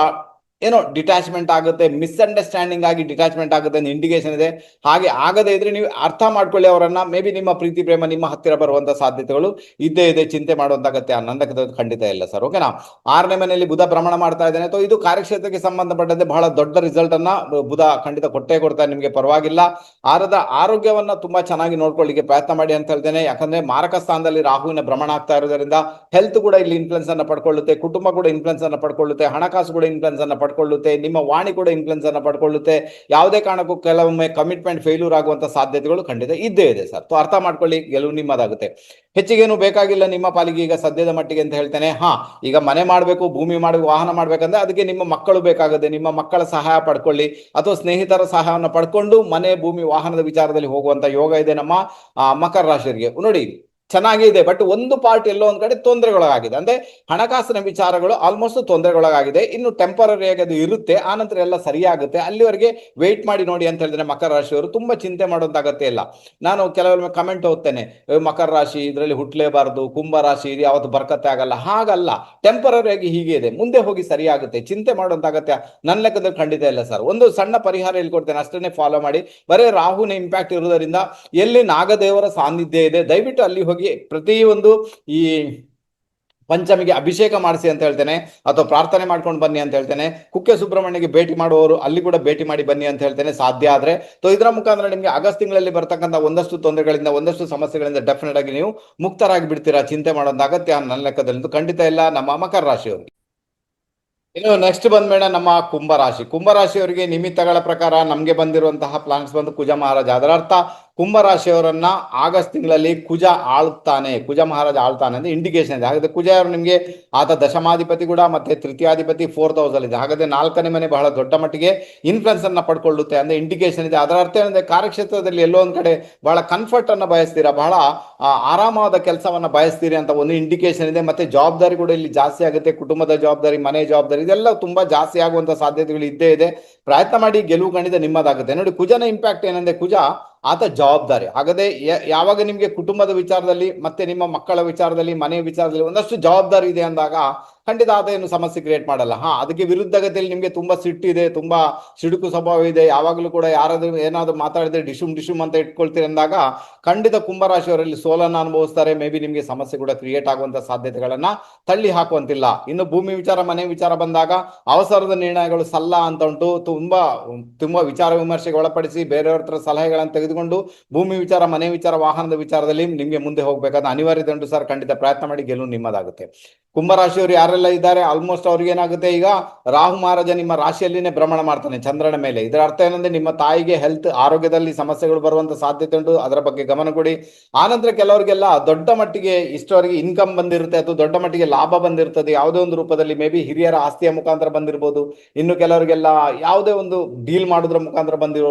ಏನೋ ಡಿಟ್ಯಾಚ್ಮೆಂಟ್ ಆಗುತ್ತೆ, ಮಿಸ್ಅಂಡರ್ಸ್ಟ್ಯಾಂಡಿಂಗ್ ಆಗಿ ಡಿಟ್ಯಾಚ್ಮೆಂಟ್ ಆಗುತ್ತೆ ಅಂತ ಇಂಡಿಕೇಶನ್ ಇದೆ. ಹಾಗೆ ಆಗದೇ ಇದ್ರೆ ನೀವು ಅರ್ಥ ಮಾಡ್ಕೊಳ್ಳಿ ಅವರನ್ನ. ಮೇ ಬಿ ನಿಮ್ಮ ಪ್ರೀತಿ ಪ್ರೇಮ ನಿಮ್ಮ ಹತ್ತಿರ ಬರುವಂತ ಸಾಧ್ಯತೆಗಳು ಇದ್ದೇ ಇದೆ. ಚಿಂತೆ ಮಾಡುವಂತಾಗತ್ತೆ ಅನ್ನೋದಕ್ಕೆ ಖಂಡಿತ ಇಲ್ಲ ಸರ್. ಓಕೆನಾ. 6ನೇ ಮನೆಯಲ್ಲಿ ಬುಧ ಭ್ರಮಣ ಮಾಡ್ತಾ ಇದ್ದಾನೆ. ಇದು ಕಾರ್ಯಕ್ಷೇತ್ರಕ್ಕೆ ಸಂಬಂಧಪಟ್ಟಂತೆ ಬಹಳ ದೊಡ್ಡ ರಿಸಲ್ಟ್ ಅನ್ನ ಬುಧ ಖಂಡಿತ ಕೊಟ್ಟೇ ಕೊಡ್ತಾರೆ ನಿಮ್ಗೆ, ಪರವಾಗಿಲ್ಲ. ಆರೋಗ್ಯವನ್ನ ತುಂಬಾ ಚೆನ್ನಾಗಿ ನೋಡ್ಕೊಳ್ಳಿಕ್ಕೆ ಪ್ರಯತ್ನ ಮಾಡಿ ಅಂತ ಹೇಳ್ತೇನೆ. ಯಾಕಂದ್ರೆ ಮಾರಕ ಸ್ಥಾನದಲ್ಲಿ ರಾಹುವಿನ ಭ್ರಮಣ ಆಗ್ತಾ ಇರೋದ್ರಿಂದ ಹೆಲ್ತ್ ಕೂಡ ಇಲ್ಲಿ ಇನ್ಫ್ಲುಯೆನ್ಸ್ ಅನ್ನ ಪಡ್ಕೊಳ್ಳುತ್ತೆ, ಕುಟುಂಬ ಕೂಡ ಇನ್ಫ್ಲುಯೆನ್ಸ್ ಅನ್ನ ಪಡ್ಕೊಳ್ಳುತ್ತೆ, ಹಣಕಾಸು ಕೂಡ ಇನ್ಫ್ಲುಯೆನ್ಸ್ ಅನ್ನ ಪಡ್ಕೊಳ್ಳುತ್ತೆ, ನಿಮ್ಮ ವಾಣಿ ಕೂಡ ಇನ್ಫ್ಲುಯೆನ್ಸ್ ಅನ್ನ ಪಡ್ಕೊಳ್ಳುತ್ತೆ. ಯಾವುದೇ ಕಾರಣಕ್ಕೂ ಕೆಲವೊಮ್ಮೆ ಕಮಿಟ್ಮೆಂಟ್ ಫೇಲ್ಯೂರ್ ಆಗುವಂತ ಸಾಧ್ಯತೆಗಳು ಖಂಡಿತ ಇದ್ದೇ ಇದೆ ಸರ್. ಅರ್ಥ ಮಾಡ್ಕೊಳ್ಳಿ, ಗೆಲುವು ನಿಮ್ಮದಾಗುತ್ತೆ. ಹೆಚ್ಚಿಗೇನು ಬೇಕಾಗಿಲ್ಲ ನಿಮ್ಮ ಪಾಲಿಗೆ ಈಗ ಸದ್ಯದ ಮಟ್ಟಿಗೆ ಅಂತ ಹೇಳ್ತೇನೆ. ಈಗ ಮನೆ ಮಾಡಬೇಕು, ಭೂಮಿ ಮಾಡಬೇಕು, ವಾಹನ ಮಾಡ್ಬೇಕಂದ್ರೆ ಅದಕ್ಕೆ ನಿಮ್ಮ ಮಕ್ಕಳು ಬೇಕಾಗುತ್ತೆ. ನಿಮ್ಮ ಮಕ್ಕಳ ಸಹಾಯ ಪಡ್ಕೊಳ್ಳಿ, ಅಥವಾ ಸ್ನೇಹಿತರ ಸಹಾಯವನ್ನು ಪಡ್ಕೊಂಡು ಮನೆ, ಭೂಮಿ, ವಾಹನದ ವಿಚಾರದಲ್ಲಿ ಹೋಗುವಂತ ಯೋಗ ಇದೆ ನಮ್ಮ ಮಕರ ರಾಶಿಯವರಿಗೆ. ನೋಡಿ, ಚೆನ್ನಾಗೇ ಇದೆ. ಬಟ್ ಒಂದು ಪಾರ್ಟ್ ಎಲ್ಲೋ ಒಂದ್ ಕಡೆ ತೊಂದರೆಗೊಳಗಾಗಿದೆ. ಅಂದ್ರೆ ಹಣಕಾಸಿನ ವಿಚಾರಗಳು ಆಲ್ಮೋಸ್ಟ್ ತೊಂದರೆಗೊಳಗಾಗಿದೆ. ಇನ್ನು ಟೆಂಪರರಿ ಆಗಿ ಅದು ಇರುತ್ತೆ, ಆನಂತರ ಎಲ್ಲ ಸರಿಯಾಗುತ್ತೆ. ಅಲ್ಲಿವರೆಗೆ ವೆಯ್ಟ್ ಮಾಡಿ ನೋಡಿ ಅಂತ ಹೇಳಿದ್ರೆ ಮಕರ ರಾಶಿಯವರು ತುಂಬಾ ಚಿಂತೆ ಮಾಡೋಂತ ಅಗತ್ಯ ಇಲ್ಲ. ನಾನು ಕೆಲವೊಮ್ಮೆ ಕಮೆಂಟ್ ಓದ್ತೇನೆ, ಮಕರ ರಾಶಿ ಇದರಲ್ಲಿ ಹುಟ್ಟಲೇಬಾರದು, ಕುಂಭ ರಾಶಿ ಇದು ಯಾವತ್ತು ಬರ್ಕತ್ತೆ ಆಗಲ್ಲ. ಹಾಗಲ್ಲ, ಟೆಂಪರರಿ ಆಗಿ ಹೀಗೆ ಇದೆ, ಮುಂದೆ ಹೋಗಿ ಸರಿಯಾಗುತ್ತೆ. ಚಿಂತೆ ಮಾಡುವಂತ ಅಗತ್ಯ ನನ್ನ ಲೆಕ್ಕದಲ್ಲಿ ಖಂಡಿತ ಇಲ್ಲ ಸರ್. ಒಂದು ಸಣ್ಣ ಪರಿಹಾರ ಹೇಳ್ಕೊಡ್ತೇನೆ, ಅಷ್ಟನ್ನೇ ಫಾಲೋ ಮಾಡಿ. ಬರೀ ರಾಹುನ ಇಂಪ್ಯಾಕ್ಟ್ ಇರುವುದರಿಂದ ಎಲ್ಲಿ ನಾಗದೇವರ ಸಾನ್ನಿಧ್ಯ ಇದೆ ದಯವಿಟ್ಟು ಅಲ್ಲಿ ಹೋಗಿ ಪ್ರತಿಯೊಂದು ಈ ಪಂಚಮಿಗೆ ಅಭಿಷೇಕ ಮಾಡಿಸಿ ಅಂತ ಹೇಳ್ತೇನೆ, ಅಥವಾ ಪ್ರಾರ್ಥನೆ ಮಾಡ್ಕೊಂಡು ಬನ್ನಿ ಅಂತ ಹೇಳ್ತೇನೆ. ಕುಕ್ಕೆ ಸುಬ್ರಹ್ಮಣ್ಯಗೆ ಭೇಟಿ ಮಾಡುವವರು ಅಲ್ಲಿ ಕೂಡ ಭೇಟಿ ಮಾಡಿ ಬನ್ನಿ ಅಂತ ಹೇಳ್ತೇನೆ ಸಾಧ್ಯ ಆದ್ರೆ. ಇದರ ಮುಖಾಂತರ ನಿಮಗೆ ಆಗಸ್ಟ್ ತಿಂಗಳಲ್ಲಿ ಬರ್ತಕ್ಕಂಥ ಒಂದಷ್ಟು ತೊಂದರೆಗಳಿಂದ, ಒಂದಷ್ಟು ಸಮಸ್ಯೆಗಳಿಂದ ಡೆಫಿನೆಟ್ ಆಗಿ ನೀವು ಮುಕ್ತರಾಗಿ ಬಿಡ್ತೀರಾ. ಚಿಂತೆ ಮಾಡೋದು ಅಗತ್ಯ ನನ್ನ ಲೆಕ್ಕದಲ್ಲಿ ಖಂಡಿತ ಇಲ್ಲ ನಮ್ಮ ಮಕರ ರಾಶಿಯವರಿಗೆ. ಇನ್ನು ನೆಕ್ಸ್ಟ್ ಬಂದ್ಬೇಡ ನಮ್ಮ ಕುಂಭರಾಶಿ. ಕುಂಭರಾಶಿಯವರಿಗೆ ನಿಮಿತ್ತಗಳ ಪ್ರಕಾರ ನಮ್ಗೆ ಬಂದಿರುವಂತಹ ಪ್ಲಾನ್ಸ್ ಬಂದು ಕುಜ ಮಹಾರಾಜ. ಅದರ ಅರ್ಥ ಕುಂಭರಾಶಿಯವರನ್ನ ಆಗಸ್ಟ್ ತಿಂಗಳಲ್ಲಿ ಕುಜ ಆಳ್ತಾನೆ, ಕುಜ ಮಹಾರಾಜ ಆಳ್ತಾನೆ ಅಂತ ಇಂಡಿಕೇಶನ್ ಇದೆ. ಹಾಗಾದ್ರೆ ಕುಜ ಅವರು ನಿಮಗೆ ಆತ ದಶಮಾಧಿಪತಿ ಕೂಡ, ಮತ್ತೆ ತೃತೀಯಾಧಿಪತಿ 4th house ಅಲ್ಲಿ ಇದೆ. ಹಾಗಾದ್ರೆ 4ನೇ ಮನೆ ಬಹಳ ದೊಡ್ಡ ಮಟ್ಟಿಗೆ ಇನ್ಫ್ಲುಯೆನ್ಸ್ ಅನ್ನ ಪಡ್ಕೊಳ್ಳುತ್ತೆ ಅಂದ್ರೆ ಇಂಡಿಕೇಶನ್ ಇದೆ. ಅದರ ಅರ್ಥ ಏನಂದ್ರೆ ಕಾರ್ಯಕ್ಷೇತ್ರದಲ್ಲಿ ಎಲ್ಲೋ ಒಂದ್ ಕಡೆ ಬಹಳ ಕಂಫರ್ಟ್ ಅನ್ನ ಬಯಸ್ತೀರಾ, ಬಹಳ ಆರಾಮವಾದ ಕೆಲಸವನ್ನ ಬಯಸ್ತೀರಿ ಅಂತ ಒಂದು ಇಂಡಿಕೇಶನ್ ಇದೆ. ಮತ್ತೆ ಜವಾಬ್ದಾರಿ ಕೂಡ ಇಲ್ಲಿ ಜಾಸ್ತಿ ಆಗುತ್ತೆ, ಕುಟುಂಬದ ಜವಾಬ್ದಾರಿ, ಮನೆ ಜವಾಬ್ದಾರಿ ಇದೆಲ್ಲ ತುಂಬಾ ಜಾಸ್ತಿ ಆಗುವಂತ ಸಾಧ್ಯತೆಗಳು ಇದ್ದೇ ಇದೆ. ಪ್ರಯತ್ನ ಮಾಡಿ, ಗೆಲುವು ಖಂಡಿತ ನಿಮ್ಮದಾಗುತ್ತೆ. ನೋಡಿ, ಕುಜನ ಇಂಪ್ಯಾಕ್ಟ್ ಏನಂದ್ರೆ ಕುಜ ಆತ ಜವಾಬ್ದಾರಿ. ಹಾಗಾದ್ರೆ ಯಾವಾಗ ನಿಮ್ಗೆ ಕುಟುಂಬದ ವಿಚಾರದಲ್ಲಿ ಮತ್ತೆ ನಿಮ್ಮ ಮಕ್ಕಳ ವಿಚಾರದಲ್ಲಿ, ಮನೆಯ ವಿಚಾರದಲ್ಲಿ ಒಂದಷ್ಟು ಜವಾಬ್ದಾರಿ ಇದೆ ಅಂದಾಗ ಖಂಡಿತ ಆತ ಏನು ಸಮಸ್ಯೆ ಕ್ರಿಯೇಟ್ ಮಾಡಲ್ಲ. ಅದಕ್ಕೆ ವಿರುದ್ಧಗತಿಯಲ್ಲಿ ನಿಮ್ಗೆ ತುಂಬಾ ಸಿಟ್ಟಿದೆ, ತುಂಬಾ ಸಿಡುಕು ಸ್ವಭಾವ ಇದೆ, ಯಾವಾಗಲೂ ಕೂಡ ಯಾರಾದ್ರೂ ಏನಾದ್ರು ಮಾತಾಡಿದ್ರೆ ಡಿಶುಮ್ ಅಂತ ಇಟ್ಕೊಳ್ತೀರಿ ಅಂದಾಗ ಖಂಡಿತ ಕುಂಭರಾಶಿಯವರಲ್ಲಿ ಸೋಲನ್ನ ಅನುಭವಿಸ್ತಾರೆ. ಮೇ ಬಿ ನಿಮ್ಗೆ ಸಮಸ್ಯೆ ಕೂಡ ಕ್ರಿಯೇಟ್ ಆಗುವಂತ ಸಾಧ್ಯತೆಗಳನ್ನ ತಳ್ಳಿ ಹಾಕುವಂತಿಲ್ಲ. ಇನ್ನು ಭೂಮಿ ವಿಚಾರ, ಮನೆ ವಿಚಾರ ಬಂದಾಗ ಅವಸರದ ನಿರ್ಣಯಗಳು ಸಲ್ಲ ಅಂತ ಉಂಟು. ತುಂಬಾ ವಿಚಾರ ವಿಮರ್ಶೆಗೆ ಒಳಪಡಿಸಿ ಬೇರೆಯವ್ರ ಹತ್ರ ಸಲಹೆಗಳನ್ನು ತೆಗೆದುಕೊಂಡು ಭೂಮಿ ವಿಚಾರ, ಮನೆ ವಿಚಾರ, ವಾಹನದ ವಿಚಾರದಲ್ಲಿ ನಿಮ್ಗೆ ಮುಂದೆ ಹೋಗ್ಬೇಕಾದ ಅನಿವಾರ್ಯತೆ ಉಂಟು ಸರ್. ಖಂಡಿತ ಪ್ರಯತ್ನ ಮಾಡಿ, ಗೆಲುವು ನಿಮ್ಮದಾಗುತ್ತೆ. ಕುಂಭರಾಶಿಯವರು ಯಾರೆಲ್ಲ ಇದ್ದಾರೆ ಆಲ್ಮೋಸ್ಟ್ ಅವ್ರಿಗೆ ಏನಾಗುತ್ತೆ, ಈಗ ರಾಹು ಮಹಾರಾಜ ನಿಮ್ಮ ರಾಶಿಯಲ್ಲಿನೇ ಭ್ರಮಣ ಮಾಡ್ತಾನೆ ಚಂದ್ರನ ಮೇಲೆ. ಇದರ ಅರ್ಥ ಏನಂದ್ರೆ ನಿಮ್ಮ ತಾಯಿಗೆ ಹೆಲ್ತ್, ಆರೋಗ್ಯದಲ್ಲಿ ಸಮಸ್ಯೆಗಳು ಬರುವಂತ ಸಾಧ್ಯತೆ ಉಂಟು, ಅದರ ಬಗ್ಗೆ ಗಮನ ಕೊಡಿ. ಆನಂತರ ಕೆಲವರಿಗೆಲ್ಲ ದೊಡ್ಡ ಮಟ್ಟಿಗೆ ಇಷ್ಟವರೆಗೆ ಇನ್ಕಮ್ ಬಂದಿರುತ್ತೆ ಅಥವಾ ದೊಡ್ಡ ಮಟ್ಟಿಗೆ ಲಾಭ ಬಂದಿರ್ತದೆ ಯಾವುದೇ ಒಂದು ರೂಪದಲ್ಲಿ, ಮೇ ಬಿ ಹಿರಿಯರ ಆಸ್ತಿಯ ಮುಖಾಂತರ ಬಂದಿರ್ಬೋದು. ಇನ್ನು ಕೆಲವರಿಗೆಲ್ಲ ಯಾವುದೇ ಒಂದು ಡೀಲ್ ಮಾಡೋದ್ರ ಮುಖಾಂತರ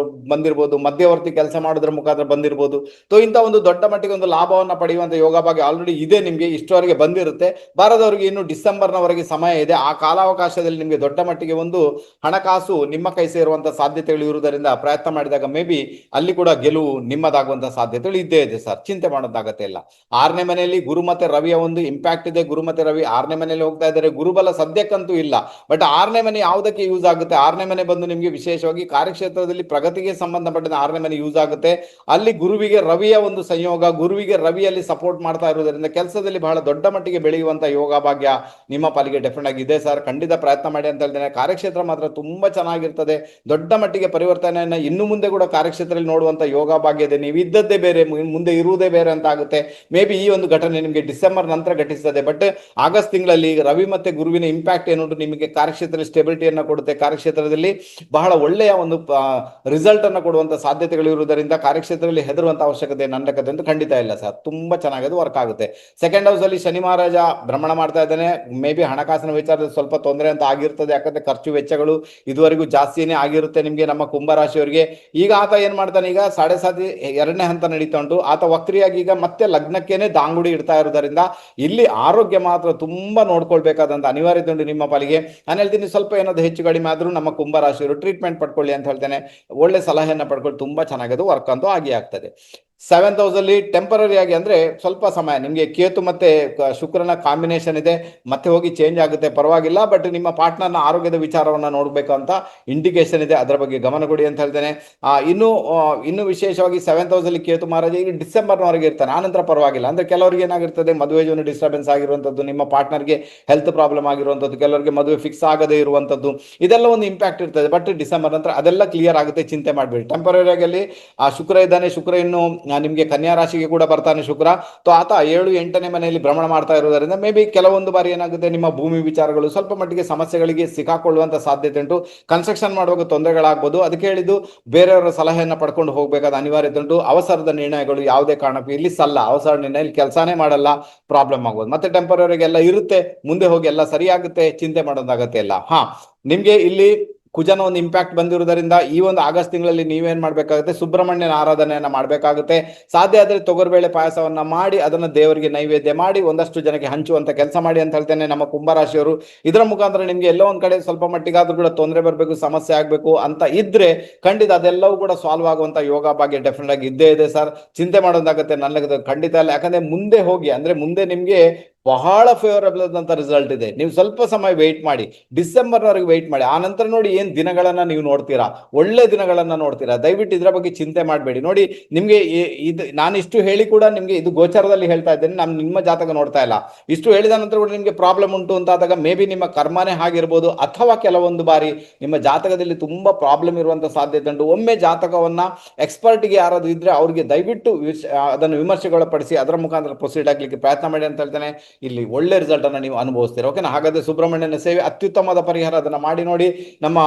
ಬಂದಿರ್ಬೋದು, ಮಧ್ಯವರ್ತಿ ಕೆಲಸ ಮಾಡೋದ್ರ ಮುಖಾಂತರ ಬಂದಿರ್ಬೋದು. ಇಂಥ ಒಂದು ದೊಡ್ಡ ಮಟ್ಟಿಗೆ ಒಂದು ಲಾಭವನ್ನ ಪಡೆಯುವಂತ ಯೋಗ ಭಾಗ್ಯ ಆಲ್ರೆಡಿ ಇದೆ ನಿಮ್ಗೆ, ಇಷ್ಟವರೆಗೆ ಬಂದಿರುತ್ತೆ. ಬಾರದವರಿಗೆ ಇನ್ನು ಡಿಸೆಂಬರ್ನವರೆಗೆ ಸಮಯ ಇದೆ. ಆ ಕಾಲಾವಕಾಶದಲ್ಲಿ ನಿಮಗೆ ದೊಡ್ಡ ಮಟ್ಟಿಗೆ ಒಂದು ಹಣಕಾಸು ನಿಮ್ಮ ಕೈ ಸೇರುವಂತಹ ಸಾಧ್ಯತೆಗಳು ಇರುವುದರಿಂದ ಪ್ರಯತ್ನ ಮಾಡಿದಾಗ ಮೇ ಬಿ ಅಲ್ಲಿ ಕೂಡ ಗೆಲುವು ನಿಮ್ಮದಾಗುವಂತಹ ಸಾಧ್ಯತೆಗಳು ಇದ್ದೇ ಇದೆ ಸರ್. ಚಿಂತೆ ಮಾಡೋದಾಗತ್ತೆ ಇಲ್ಲ. 6ನೇ ಮನೆಯಲ್ಲಿ ಗುರು ಮತ್ತೆ ರವಿಯ ಒಂದು ಇಂಪ್ಯಾಕ್ಟ್ ಇದೆ. ಗುರು ಮತ್ತೆ ರವಿ 6ನೇ ಮನೆಯಲ್ಲಿ ಹೋಗ್ತಾ ಇದ್ದಾರೆ. ಗುರುಬಲ ಸದ್ಯಕ್ಕಂತೂ ಇಲ್ಲ, ಬಟ್ 6ನೇ ಮನೆ ಯಾವುದಕ್ಕೆ ಯೂಸ್ ಆಗುತ್ತೆ, 6ನೇ ಮನೆ ಬಂದು ನಿಮಗೆ ವಿಶೇಷವಾಗಿ ಕಾರ್ಯಕ್ಷೇತ್ರದಲ್ಲಿ ಪ್ರಗತಿಗೆ ಸಂಬಂಧಪಟ್ಟ 6ನೇ ಮನೆ ಯೂಸ್ ಆಗುತ್ತೆ. ಅಲ್ಲಿ ಗುರುವಿಗೆ ರವಿಯ ಒಂದು ಸಂಯೋಗ, ಗುರುವಿಗೆ ರವಿಯಲ್ಲಿ ಸಪೋರ್ಟ್ ಮಾಡ್ತಾ ಇರುವುದರಿಂದ ಕೆಲಸದಲ್ಲಿ ಬಹಳ ದೊಡ್ಡ ಮಟ್ಟಿಗೆ ಬೆಳೆಯುವಂತ ಯೋಗ ಭಾಗ್ಯ ನಿಮ್ಮ ಪಾಲಿಗೆ ಡೆಫಿನೆಟ್ ಆಗಿ ಇದೆ ಸರ್. ಖಂಡಿತ ಪ್ರಯತ್ನ ಮಾಡಿ ಅಂತ ಹೇಳ್ತೇನೆ. ಕಾರ್ಯಕ್ಷೇತ್ರ ಮಾತ್ರ ತುಂಬಾ ಚೆನ್ನಾಗಿರ್ತದೆ. ದೊಡ್ಡ ಮಟ್ಟಿಗೆ ಪರಿವರ್ತನೆಯನ್ನ ಇನ್ನು ಮುಂದೆ ಕೂಡ ಕಾರ್ಯಕ್ಷೇತ್ರದಲ್ಲಿ ನೋಡುವಂತ ಯೋಗ ಭಾಗ್ಯ ಇದೆ. ನೀವು ಇದ್ದದ್ದೇ ಬೇರೆ, ಮುಂದೆ ಇರುವುದೇ ಬೇರೆ ಅಂತ ಆಗುತ್ತೆ. ಮೇ ಬಿ ಈ ಒಂದು ಘಟನೆ ನಿಮಗೆ ಡಿಸೆಂಬರ್ ನಂತರ ಘಟಿಸ್ತದೆ, ಬಟ್ ಆಗಸ್ಟ್ ತಿಂಗಳಲ್ಲಿ ರವಿ ಮತ್ತೆ ಗುರುವಿನ ಇಂಪ್ಯಾಕ್ಟ್ ಏನುಂಟು ನಿಮಗೆ ಕಾರ್ಯಕ್ಷೇತ್ರದಲ್ಲಿ ಸ್ಟೆಬಿಲಿಟಿಯನ್ನ ಕೊಡುತ್ತೆ. ಕಾರ್ಯಕ್ಷೇತ್ರದಲ್ಲಿ ಬಹಳ ಒಳ್ಳೆಯ ಒಂದು ರಿಸಲ್ಟ್ ಅನ್ನು ಕೊಡುವಂತ ಸಾಧ್ಯತೆಗಳು ಇರುವುದರಿಂದ ಕಾರ್ಯಕ್ಷೇತ್ರದಲ್ಲಿ ಹೆದರುವಂತ ಅವಶ್ಯಕತೆ ನನ್ನಕತೆ ಅಂತ ಖಂಡಿತ ಇಲ್ಲ ಸರ್. ತುಂಬಾ ಚೆನ್ನಾಗಿ ವರ್ಕ್ ಆಗುತ್ತೆ. 2nd house ಅಲ್ಲಿ ಶನಿ ಮಹಾರಾಜ ಭ್ರಮಣ ಮಾಡ್ತಾ ಇದ್ದಾನೆ. ಮೇ ಬಿ ಹಣಕಾಸಿನ ವಿಚಾರದಲ್ಲಿ ಸ್ವಲ್ಪ ತೊಂದರೆ ಅಂತ ಆಗಿರ್ತದೆ, ಯಾಕಂದ್ರೆ ಖರ್ಚು ವೆಚ್ಚಗಳು ಇದುವರೆಗೂ ಜಾಸ್ತಿನೇ ಆಗಿರುತ್ತೆ ನಿಮ್ಗೆ ನಮ್ಮ ಕುಂಭರಾಶಿಯವರಿಗೆ. ಈಗ ಆತ ಏನ್ ಮಾಡ್ತಾನೆ, ಈಗ 7.5 2ನೇ ಹಂತ ನಡೀತಾ ಉಂಟು. ಆತ ವಕ್ರಿಯಾಗಿ ಈಗ ಮತ್ತೆ ಲಗ್ನಕ್ಕೇನೆ ದಾಂಗುಡಿ ಇಡ್ತಾ ಇರೋದ್ರಿಂದ ಇಲ್ಲಿ ಆರೋಗ್ಯ ಮಾತ್ರ ತುಂಬಾ ನೋಡ್ಕೊಳ್ಬೇಕಾದಂತ ಅನಿವಾರ್ಯತೆ ಉಂಟು ನಿಮ್ಮ ಪಾಲಿಗೆ. ನಾನು ಹೇಳ್ತೀನಿ, ಸ್ವಲ್ಪ ಏನಾದ್ರು ಹೆಚ್ಚು ಕಡಿಮೆ ಆದ್ರೂ ನಮ್ಮ ಕುಂಭರಾಶಿಯವರು ಟ್ರೀಟ್ಮೆಂಟ್ ಪಡ್ಕೊಳ್ಳಿ ಅಂತ ಹೇಳ್ತೇನೆ. ಒಳ್ಳೆ ಸಲಹೆಯನ್ನ ಪಡ್ಕೊಳ್ಳಿ, ತುಂಬಾ ಚೆನ್ನಾಗದು ವರ್ಕ್ ಅಂತೂ ಆಗಿ ಆಗ್ತದೆ. 7th house ಅಲ್ಲಿ ಟೆಂಪರರಿ ಆಗಿ ಅಂದ್ರೆ ಸ್ವಲ್ಪ ಸಮಯ ನಿಮಗೆ ಕೇತು ಮತ್ತೆ ಶುಕ್ರನ ಕಾಂಬಿನೇಷನ್ ಇದೆ, ಮತ್ತೆ ಹೋಗಿ ಚೇಂಜ್ ಆಗುತ್ತೆ, ಪರವಾಗಿಲ್ಲ. ಬಟ್ ನಿಮ್ಮ ಪಾರ್ಟ್ನರ್ನ ಆರೋಗ್ಯದ ವಿಚಾರವನ್ನ ನೋಡ್ಬೇಕು ಅಂತ ಇಂಡಿಕೇಶನ್ ಇದೆ, ಅದರ ಬಗ್ಗೆ ಗಮನ ಕೊಡಿ ಅಂತ ಹೇಳ್ತೇನೆ. ಇನ್ನು ವಿಶೇಷವಾಗಿ 7th house ಅಲ್ಲಿ ಕೇತು ಮಹಾರಾಜ ಈಗ ಡಿಸೆಂಬರ್ನವರೆಗೆ ಇರ್ತಾನೆ. ಆನಂತರ ಪರವಾಗಿಲ್ಲ. ಅಂದ್ರೆ ಕೆಲವರಿಗೆ ಏನಾಗಿರ್ತದೆ, ಮದುವೆ ಜೀವನ ಡಿಸ್ಟರ್ಬೆನ್ಸ್ ಆಗಿರುವಂತದ್ದು, ನಿಮ್ಮ ಪಾರ್ಟ್ನರ್ಗೆ ಹೆಲ್ತ್ ಪ್ರಾಬ್ಲಮ್ ಆಗಿರುವಂತದ್ದು, ಕೆಲವರಿಗೆ ಮದುವೆ ಫಿಕ್ಸ್ ಆಗದೇ ಇರುವಂತದ್ದು, ಇದೆಲ್ಲ ಒಂದು ಇಂಪ್ಯಾಕ್ಟ್ ಇರ್ತದೆ. ಬಟ್ ಡಿಸೆಂಬರ್ ನಂತರ ಅದೆಲ್ಲ ಕ್ಲಿಯರ್ ಆಗುತ್ತೆ, ಚಿಂತೆ ಮಾಡಬೇಡಿ. ಟೆಂಪರರಿ ಆಗಿ ಶುಕ್ರ ಇದ್ದಾನೆ. ಶುಕ್ರ ಇನ್ನು ನಿಮಗೆ ಕನ್ಯಾ ರಾಶಿಗೆ ಕೂಡ ಬರ್ತಾನೆ ಶುಕ್ರ. ಆತ 7, 8ನೇ ಮನೆಯಲ್ಲಿ ಭ್ರಮಣ ಮಾಡ್ತಾ ಇರುವುದರಿಂದ ಮೇ ಬಿ ಕೆಲವೊಂದು ಬಾರಿ ಏನಾಗುತ್ತೆ, ನಿಮ್ಮ ಭೂಮಿ ವಿಚಾರಗಳು ಸ್ವಲ್ಪ ಮಟ್ಟಿಗೆ ಸಮಸ್ಯೆಗಳಿಗೆ ಸಿಕ್ಕಾಕೊಳ್ಳುವಂತ ಸಾಧ್ಯತೆ ಉಂಟು. ಕನ್ಸ್ಟ್ರಕ್ಷನ್ ಮಾಡುವಾಗ ತೊಂದರೆಗಳಾಗಬಹುದು. ಅದಕ್ಕೆ ಹೇಳಿದ್ದು ಬೇರೆಯವರ ಸಲಹೆಯನ್ನ ಪಡ್ಕೊಂಡು ಹೋಗಬೇಕಾದ ಅನಿವಾರ್ಯತೆ ಉಂಟು. ಅವಸರದ ನಿರ್ಣಯಗಳು ಯಾವುದೇ ಕಾರಣಕ್ಕೂ ಇಲ್ಲಿ ಸಲ್ಲ. ಅವಸರ ನಿರ್ಣಯ ಕೆಲಸನೇ ಮಾಡಲ್ಲ, ಪ್ರಾಬ್ಲಮ್ ಆಗ್ಬೋದು. ಮತ್ತೆ ಟೆಂಪರರಿ ಎಲ್ಲ ಇರುತ್ತೆ, ಮುಂದೆ ಹೋಗಿ ಎಲ್ಲ ಸರಿಯಾಗುತ್ತೆ, ಚಿಂತೆ ಮಾಡೋದಾಗತ್ತೆ ಇಲ್ಲ. ನಿಮ್ಗೆ ಇಲ್ಲಿ ಕುಜನ ಒಂದು ಇಂಪ್ಯಾಕ್ಟ್ ಬಂದಿರುವುದರಿಂದ ಈ ಒಂದು ಆಗಸ್ಟ್ ತಿಂಗಳಲ್ಲಿ ನೀವೇನ್ ಮಾಡ್ಬೇಕಾಗುತ್ತೆ, ಸುಬ್ರಹ್ಮಣ್ಯನ ಆರಾಧನೆಯನ್ನ ಮಾಡ್ಬೇಕಾಗುತ್ತೆ. ಸಾಧ್ಯ ಆದ್ರೆ ತೊಗರ್ಬೇಳೆ ಪಾಯಸವನ್ನ ಮಾಡಿ ಅದನ್ನ ದೇವರಿಗೆ ನೈವೇದ್ಯ ಮಾಡಿ ಒಂದಷ್ಟು ಜನಕ್ಕೆ ಹಂಚುವಂತ ಕೆಲಸ ಮಾಡಿ ಅಂತ ಹೇಳ್ತೇನೆ ನಮ್ಮ ಕುಂಭರಾಶಿಯವರು. ಇದರ ಮುಖಾಂತರ ನಿಮ್ಗೆ ಎಲ್ಲೋ ಒಂದ್ ಕಡೆ ಸ್ವಲ್ಪ ಮಟ್ಟಿಗಾದ್ರೂ ಕೂಡ ತೊಂದರೆ ಬರಬೇಕು, ಸಮಸ್ಯೆ ಆಗ್ಬೇಕು ಅಂತ ಇದ್ರೆ ಖಂಡಿತ ಅದೆಲ್ಲವೂ ಕೂಡ ಸಾಲ್ವ್ ಆಗುವಂತ ಯೋಗ ಭಾಗ್ಯ ಡೆಫಿನೆಟ್ ಆಗಿ ಇದ್ದೇ ಇದೆ ಸರ್. ಚಿಂತೆ ಮಾಡೋದಾಗತ್ತೆ ನನಗೆ ಖಂಡಿತ ಅಲ್ಲ. ಯಾಕಂದ್ರೆ ಮುಂದೆ ಹೋಗಿ ಅಂದ್ರೆ ಮುಂದೆ ನಿಮ್ಗೆ ಬಹಳ ಫೇವರಬಲ್ ಆದಂತ ರಿಸಲ್ಟ್ ಇದೆ. ನೀವು ಸ್ವಲ್ಪ ಸಮಯ ವೆಯ್ಟ್ ಮಾಡಿ, ಡಿಸೆಂಬರ್ವರೆಗೆ ವೆಯ್ಟ್ ಮಾಡಿ. ಆ ನಂತರ ನೋಡಿ ಏನ್ ದಿನಗಳನ್ನ ನೀವು ನೋಡ್ತೀರಾ, ಒಳ್ಳೆ ದಿನಗಳನ್ನ ನೋಡ್ತೀರಾ. ದಯವಿಟ್ಟು ಇದರ ಬಗ್ಗೆ ಚಿಂತೆ ಮಾಡಬೇಡಿ. ನೋಡಿ, ನಿಮ್ಗೆ ಇದು ನಾನು ಇಷ್ಟು ಹೇಳಿ ಕೂಡ ನಿಮ್ಗೆ ಇದು ಗೋಚರದಲ್ಲಿ ಹೇಳ್ತಾ ಇದ್ದೇನೆ, ನಾನು ನಿಮ್ಮ ಜಾತಕ ನೋಡ್ತಾ ಇಲ್ಲ. ಇಷ್ಟು ಹೇಳಿದ ನಂತರ ಕೂಡ ನಿಮ್ಗೆ ಪ್ರಾಬ್ಲಮ್ ಉಂಟು ಅಂತ ಆದಾಗ ಮೇ ಬಿ ನಿಮ್ಮ ಕರ್ಮನೇ ಆಗಿರ್ಬೋದು, ಅಥವಾ ಕೆಲವೊಂದು ಬಾರಿ ನಿಮ್ಮ ಜಾತಕದಲ್ಲಿ ತುಂಬಾ ಪ್ರಾಬ್ಲಮ್ ಇರುವಂತ ಸಾಧ್ಯತೆ ಉಂಟು. ಒಮ್ಮೆ ಜಾತಕವನ್ನ ಎಕ್ಸ್ಪರ್ಟ್ಗೆ ಯಾರಾದ್ರೂ ಇದ್ರೆ ಅವ್ರಿಗೆ ದಯವಿಟ್ಟು ಅದನ್ನು ವಿಮರ್ಶೆಗೊಳಪಡಿಸಿ ಅದರ ಮುಖಾಂತರ ಪ್ರೊಸೀಡ್ ಆಗ್ಲಿಕ್ಕೆ ಪ್ರಯತ್ನ ಮಾಡಿ ಅಂತ ಹೇಳ್ತೇನೆ. ಇಲ್ಲಿ ಒಳ್ಳೆ ರಿಸಲ್ಟ್ ಅನ್ನು ನೀವು ಅನುಭವಿಸ್ತೀರಾ. ಓಕೆನಾ? ಹಾಗಾದ್ರೆ ಸುಬ್ರಹ್ಮಣ್ಯನ ಸೇವೆ ಅತ್ಯುತ್ತಮವಾದ ಪರಿಹಾರ, ಅದನ್ನ ಮಾಡಿ ನೋಡಿ. ನಮ್ಮ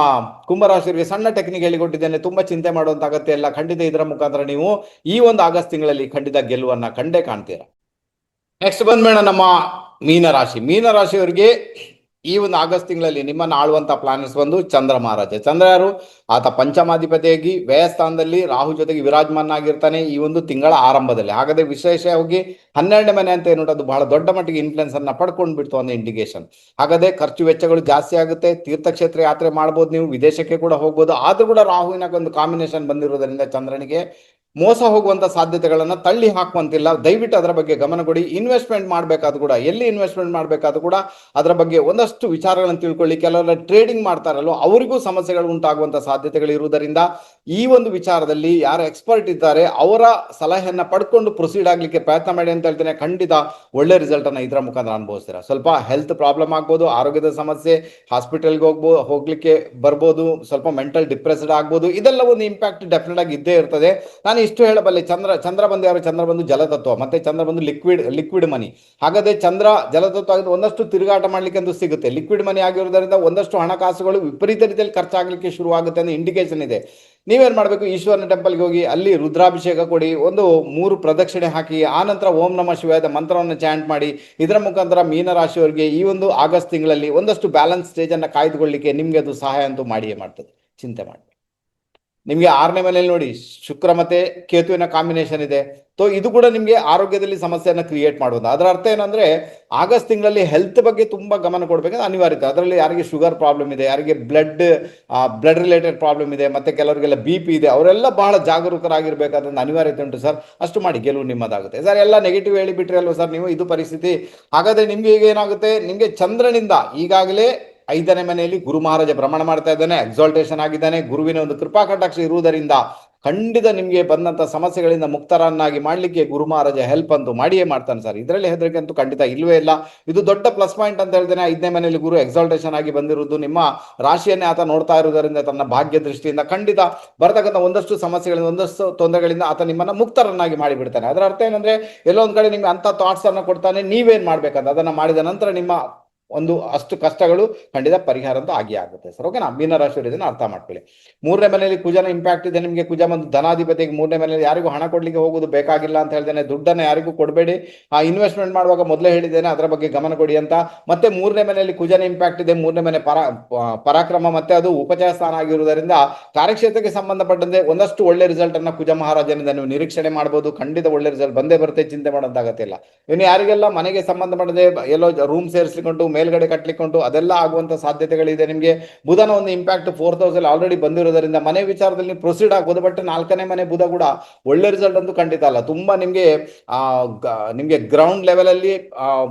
ಕುಂಭರಾಶಿಯವರಿಗೆ ಸಣ್ಣ ಟೆಕ್ನಿಕ್ ಹೇಳಿಕೊಟ್ಟಿದ್ದೇನೆ, ತುಂಬಾ ಚಿಂತೆ ಮಾಡುವಂತ ಅಗತ್ಯ ಇಲ್ಲ. ಖಂಡಿತ ಇದರ ಮುಖಾಂತರ ನೀವು ಈ ಒಂದು ಆಗಸ್ಟ್ ತಿಂಗಳಲ್ಲಿ ಖಂಡಿತ ಗೆಲುವನ್ನ ಕಂಡೇ ಕಾಣ್ತೀರಾ. ನೆಕ್ಸ್ಟ್ ಬಂದ್ಬೇಡ ನಮ್ಮ ಮೀನರಾಶಿಯವರಿಗೆ ಈ ಒಂದು ಆಗಸ್ಟ್ ತಿಂಗಳಲ್ಲಿ ನಿಮ್ಮನ್ನು ಆಳುವಂತ ಪ್ಲಾನೆಟ್ಸ್ ಬಂದು ಚಂದ್ರ ಮಹಾರಾಜ. ಚಂದ್ರ ಯಾರು? ಆತ ಪಂಚಮಾಧಿಪತಿಯಾಗಿ ವ್ಯಯಸ್ಥಾನದಲ್ಲಿ ರಾಹು ಜೊತೆಗೆ ವಿರಾಜಮಾನಾಗಿರ್ತಾನೆ ಈ ಒಂದು ತಿಂಗಳ ಆರಂಭದಲ್ಲಿ. ಹಾಗಾದ್ರೆ ವಿಶೇಷವಾಗಿ 12ನೇ ಮನೆ ಅಂತ ಏನು, ಅದು ಬಹಳ ದೊಡ್ಡ ಮಟ್ಟಿಗೆ ಇನ್ಫ್ಲುಯೆನ್ಸ್ ಅನ್ನ ಪಡ್ಕೊಂಡು ಬಿಡ್ತು ಅನ್ನೋ ಇಂಡಿಕೇಶನ್. ಹಾಗಾದ್ರೆ ಖರ್ಚು ವೆಚ್ಚಗಳು ಜಾಸ್ತಿ ಆಗುತ್ತೆ. ತೀರ್ಥಕ್ಷೇತ್ರ ಯಾತ್ರೆ ಮಾಡ್ಬೋದು, ನೀವು ವಿದೇಶಕ್ಕೆ ಕೂಡ ಹೋಗ್ಬೋದು. ಆದ್ರೂ ಕೂಡ ರಾಹುವಿನ ಒಂದು ಕಾಂಬಿನೇಷನ್ ಬಂದಿರೋದ್ರಿಂದ ಚಂದ್ರನಿಗೆ ಮೋಸ ಹೋಗುವಂತ ಸಾಧ್ಯತೆಗಳನ್ನ ತಳ್ಳಿ ಹಾಕುವಂತಿಲ್ಲ. ದಯವಿಟ್ಟು ಅದರ ಬಗ್ಗೆ ಗಮನ ಕೊಡಿ. ಇನ್ವೆಸ್ಟ್ಮೆಂಟ್ ಮಾಡಬೇಕಾದ್ರೂ ಕೂಡ, ಎಲ್ಲಿ ಇನ್ವೆಸ್ಟ್ಮೆಂಟ್ ಮಾಡಬೇಕಾದ್ರೂ ಕೂಡ ಅದರ ಬಗ್ಗೆ ಒಂದಷ್ಟು ವಿಚಾರಗಳನ್ನು ತಿಳ್ಕೊಳ್ಳಿ. ಕೆಲವರ ಟ್ರೇಡಿಂಗ್ ಮಾಡ್ತಾರಲ್ಲೋ ಅವರಿಗೂ ಸಮಸ್ಯೆಗಳು ಉಂಟಾಗುವಂತ ಸಾಧ್ಯತೆಗಳು ಇರುವುದರಿಂದ ಈ ಒಂದು ವಿಚಾರದಲ್ಲಿ ಯಾರು ಎಕ್ಸ್ಪರ್ಟ್ ಇದ್ದಾರೆ ಅವರ ಸಲಹೆಯನ್ನ ಪಡ್ಕೊಂಡು ಪ್ರೊಸೀಡ್ ಆಗ್ಲಿಕ್ಕೆ ಪ್ರಯತ್ನ ಮಾಡಿ ಅಂತ ಹೇಳ್ತೇನೆ. ಖಂಡಿತ ಒಳ್ಳೆ ರಿಸಲ್ಟ್ ಅನ್ನ ಇದರ ಮುಖಾಂತರ ಅನುಭವಿಸ್ತೀರಾ. ಸ್ವಲ್ಪ ಹೆಲ್ತ್ ಪ್ರಾಬ್ಲಮ್ ಆಗ್ಬೋದು, ಆರೋಗ್ಯದ ಸಮಸ್ಯೆ, ಹಾಸ್ಪಿಟಲ್ಗೆ ಹೋಗ್ಲಿಕ್ಕೆ ಬರ್ಬೋದು, ಸ್ವಲ್ಪ ಮೆಂಟಲ್ ಡಿಪ್ರೆಸ್ಡ್ ಆಗ್ಬೋದು. ಇದೆಲ್ಲ ಒಂದು ಇಂಪ್ಯಾಕ್ಟ್ ಡೆಫಿನೆಟ್ ಆಗಿ ಇದ್ದೇ ಇರ್ತದೆ. ನಾನು ಇಷ್ಟು ಹೇಳಬಲ್ಲೆ. ಚಂದ್ರ ಬಂದು ಯಾರು? ಚಂದ್ರ ಬಂದು ಜಲತತ್ವ, ಮತ್ತೆ ಚಂದ್ರ ಬಂದು ಲಿಕ್ವಿಡ್ ಮನಿ. ಹಾಗಾದ್ರೆ ಚಂದ್ರ ಜಲತತ್ವ ಆಗಿದ್ದು ಒಂದಷ್ಟು ತಿರುಗಾಟ ಮಾಡ್ಲಿಕ್ಕೆ ಅಂತ ಸಿಗುತ್ತೆ. ಲಿಕ್ವಿಡ್ ಮನಿ ಆಗಿರೋದ್ರಿಂದ ಒಂದಷ್ಟು ಹಣಕಾಸುಗಳು ವಿಪರೀತ ರೀತಿಯಲ್ಲಿ ಖರ್ಚಾಗ್ಲಿಕ್ಕೆ ಶುರು ಆಗುತ್ತೆ ಅನ್ನೋ ಇಂಡಿಕೇಶನ್ ಇದೆ. ನೀವೇನ್ ಮಾಡ್ಬೇಕು? ಈಶ್ವರನ ಟೆಂಪಲ್ಗೆ ಹೋಗಿ ಅಲ್ಲಿ ರುದ್ರಾಭಿಷೇಕ ಕೊಡಿ, ಒಂದು 3 ಪ್ರದಕ್ಷಿಣೆ ಹಾಕಿ, ಆ ನಂತರ ಓಂ ನಮಃ ಶಿವಾಯದ ಮಂತ್ರವನ್ನು ಚಾಂಟ್ ಮಾಡಿ. ಇದರ ಮುಖಾಂತರ ಮೀನರಾಶಿಯವರಿಗೆ ಈ ಒಂದು ಆಗಸ್ಟ್ ತಿಂಗಳಲ್ಲಿ ಒಂದಷ್ಟು ಬ್ಯಾಲೆನ್ಸ್ ಸ್ಟೇಜ್ ಅನ್ನ ಕಾಯ್ದುಕೊಳ್ಳಿಕ್ಕೆ ನಿಮ್ಗೆ ಅದು ಸಹಾಯ ಅಂತೂ ಮಾಡಿಯೇ ಮಾಡ್ತದೆ. ಚಿಂತೆ ಮಾಡಿ. ನಿಮ್ಗೆ 6ನೇ ಮನೆಯಲ್ಲಿ ನೋಡಿ ಶುಕ್ರ ಮತ್ತೆ ಕೇತುವಿನ ಕಾಂಬಿನೇಷನ್ ಇದೆ. ಇದು ಕೂಡ ನಿಮ್ಗೆ ಆರೋಗ್ಯದಲ್ಲಿ ಸಮಸ್ಯೆಯನ್ನ ಕ್ರಿಯೇಟ್ ಮಾಡುವುದು. ಅದರ ಅರ್ಥ ಏನಂದ್ರೆ ಆಗಸ್ಟ್ ತಿಂಗಳಲ್ಲಿ ಹೆಲ್ತ್ ಬಗ್ಗೆ ತುಂಬಾ ಗಮನ ಕೊಡಬೇಕಂದ್ರೆ ಅನಿವಾರ್ಯತೆ. ಅದರಲ್ಲಿ ಯಾರಿಗೆ ಶುಗರ್ ಪ್ರಾಬ್ಲಮ್ ಇದೆ, ಯಾರಿಗೆ ಬ್ಲಡ್ ರಿಲೇಟೆಡ್ ಪ್ರಾಬ್ಲಮ್ ಇದೆ, ಮತ್ತೆ ಕೆಲವರಿಗೆಲ್ಲ BP ಇದೆ, ಅವರೆಲ್ಲ ಬಹಳ ಜಾಗರೂಕರಾಗಿರ್ಬೇಕಾದ ಅನಿವಾರ್ಯತೆ ಉಂಟು ಸರ್. ಅಷ್ಟು ಮಾಡಿ, ಗೆಲುವು ನಿಮ್ಮದಾಗುತ್ತೆ ಸರ್. ಎಲ್ಲ ನೆಗೆಟಿವ್ ಹೇಳಿಬಿಟ್ರಿ ಅಲ್ವಾ ಸರ್ ನೀವು? ಇದು ಪರಿಸ್ಥಿತಿ. ಹಾಗಾದ್ರೆ ನಿಮ್ಗೆ ಈಗ ಏನಾಗುತ್ತೆ? ನಿಮ್ಗೆ ಚಂದ್ರನಿಂದ ಈಗಾಗಲೇ 5ನೇ ಮನೆಯಲ್ಲಿ ಗುರು ಮಹಾರಾಜ ಭ್ರಮಣ ಮಾಡ್ತಾ ಇದ್ದಾನೆ, ಎಕ್ಸಾಲ್ಟೇಷನ್ ಆಗಿದ್ದಾನೆ. ಗುರುವಿನ ಒಂದು ಕೃಪಾ ಕಟಾಕ್ಷ ಇರುವುದರಿಂದ ಖಂಡಿತ ನಿಮ್ಗೆ ಬಂದಂತ ಸಮಸ್ಯೆಗಳಿಂದ ಮುಕ್ತರನ್ನಾಗಿ ಮಾಡ್ಲಿಕ್ಕೆ ಗುರು ಮಹಾರಾಜ ಹೆಲ್ಪ್ ಅಂತೂ ಮಾಡಿಯೇ ಮಾಡ್ತಾನೆ ಸರ್. ಇದರಲ್ಲಿ ಹೆದರಿಕೆ ಅಂತೂ ಖಂಡಿತ ಇಲ್ವೇ ಇಲ್ಲ. ಇದು ದೊಡ್ಡ ಪ್ಲಸ್ ಪಾಯಿಂಟ್ ಅಂತ ಹೇಳ್ತೇನೆ. 5ನೇ ಮನೆಯಲ್ಲಿ ಗುರು ಎಕ್ಸಾಲ್ಟೇಷನ್ ಆಗಿ ಬಂದಿರುವುದು, ನಿಮ್ಮ ರಾಶಿಯನ್ನೇ ಆತ ನೋಡ್ತಾ ಇರುವುದರಿಂದ ತನ್ನ ಭಾಗ್ಯ ದೃಷ್ಟಿಯಿಂದ ಖಂಡಿತ ಬರ್ತಕ್ಕಂಥ ಒಂದಷ್ಟು ಸಮಸ್ಯೆಗಳಿಂದ, ಒಂದಷ್ಟು ತೊಂದರೆಗಳಿಂದ ಆತ ನಿಮ್ಮನ್ನ ಮುಕ್ತರನ್ನಾಗಿ ಮಾಡಿಬಿಡ್ತಾನೆ. ಅದರ ಅರ್ಥ ಏನಂದ್ರೆ ಎಲ್ಲೋ ಒಂದ್ ಕಡೆ ನಿಮ್ಗೆ ಅಂತ ಥಾಟ್ಸ್ ಅನ್ನ ಕೊಡ್ತಾನೆ. ನೀವೇನ್ ಮಾಡ್ಬೇಕಂತ ಅದನ್ನ ಮಾಡಿದ ನಂತರ ನಿಮ್ಮ ಒಂದು ಅಷ್ಟು ಕಷ್ಟಗಳು ಖಂಡಿತ ಪರಿಹಾರ ಅಂತ ಆಗುತ್ತೆ ಸರ್. ಓಕೆನಾ? ಮೀನರಾಶಿಯವರು ಇದನ್ನ ಅರ್ಥ ಮಾಡ್ಕೊಳ್ಳಿ. 3ನೇ ಮನೆಯಲ್ಲಿ ಕುಜನ ಇಂಪ್ಯಾಕ್ಟ್ ಇದೆ ನಿಮಗೆ. ಕುಜ ಒಂದು ಧನಾಧಿಪತಿಗೆ 3ನೇ ಮನೆಯಲ್ಲಿ ಯಾರಿಗೂ ಹಣ ಕೊಡ್ಲಿಕ್ಕೆ ಹೋಗೋದು ಬೇಕಾಗಿಲ್ಲ ಅಂತ ಹೇಳ್ತೇನೆ. ದುಡ್ಡನ್ನ ಯಾರಿಗೂ ಕೊಡಬೇಡಿ. ಇನ್ವೆಸ್ಟ್ಮೆಂಟ್ ಮಾಡುವಾಗ ಮೊದಲೇ ಹೇಳಿದ್ದೇನೆ, ಅದರ ಬಗ್ಗೆ ಗಮನ ಕೊಡಿ ಅಂತ. ಮತ್ತೆ 3ನೇ ಮನೆಯಲ್ಲಿ ಕುಜನ ಇಂಪ್ಯಾಕ್ಟ್ ಇದೆ. 3ನೇ ಮನೆ ಪರಾಕ್ರಮ ಮತ್ತೆ ಅದು ಉಪಚಯ ಸ್ಥಾನ ಆಗಿರುವುದರಿಂದ ಕಾರ್ಯಕ್ಷೇತ್ರಕ್ಕೆ ಸಂಬಂಧಪಟ್ಟಂತೆ ಒಂದಷ್ಟು ಒಳ್ಳೆ ರಿಸಲ್ಟ್ ಅನ್ನ ಕುಜ ಮಹಾರಾಜನಿಂದ ನೀವು ನಿರೀಕ್ಷಣೆ ಮಾಡಬಹುದು. ಖಂಡಿತ ಒಳ್ಳೆ ರಿಸಲ್ಟ್ ಬಂದೇ ಬರುತ್ತೆ, ಚಿಂತೆ ಮಾಡೋದಾಗತ್ತೆ ಇಲ್ಲ. ಇನ್ನು ಯಾರಿಗೆಲ್ಲ ಮನೆಗೆ ಸಂಬಂಧಪಟ್ಟದೆ ಎಲ್ಲೋ ರೂಮ್ ಸೇರಿಸಿಕೊಂಡು ಮೇಲ್ಗಡೆ ಕಟ್ಲಿಕ್ಕುಂಟು, ಅದೆಲ್ಲ ಆಗುವಂತ ಸಾಧ್ಯತೆಗಳಿದೆ ನಿಮಗೆ. ಬುಧನ ಒಂದು ಇಂಪ್ಯಾಕ್ಟ್ 4th ಹೌಸ್ ಅಲ್ಲಿ ಆಲ್ರೆಡಿ ಬಂದಿರೋದ್ರಿಂದ ಮನೆ ವಿಚಾರದಲ್ಲಿ ನೀವು ಪ್ರೊಸೀಡ್ ಆಗ್ಬೋದು. ಬಟ್ 4ನೇ ಮನೆ ಬುಧ ಕೂಡ ಒಳ್ಳೆ ರಿಸಲ್ಟ್ ಅಂತೂ ಖಂಡಿತ ಅಲ್ಲ. ತುಂಬಾ ನಿಮ್ಗೆ ಗ್ರೌಂಡ್ ಲೆವೆಲ್ ಅಲ್ಲಿ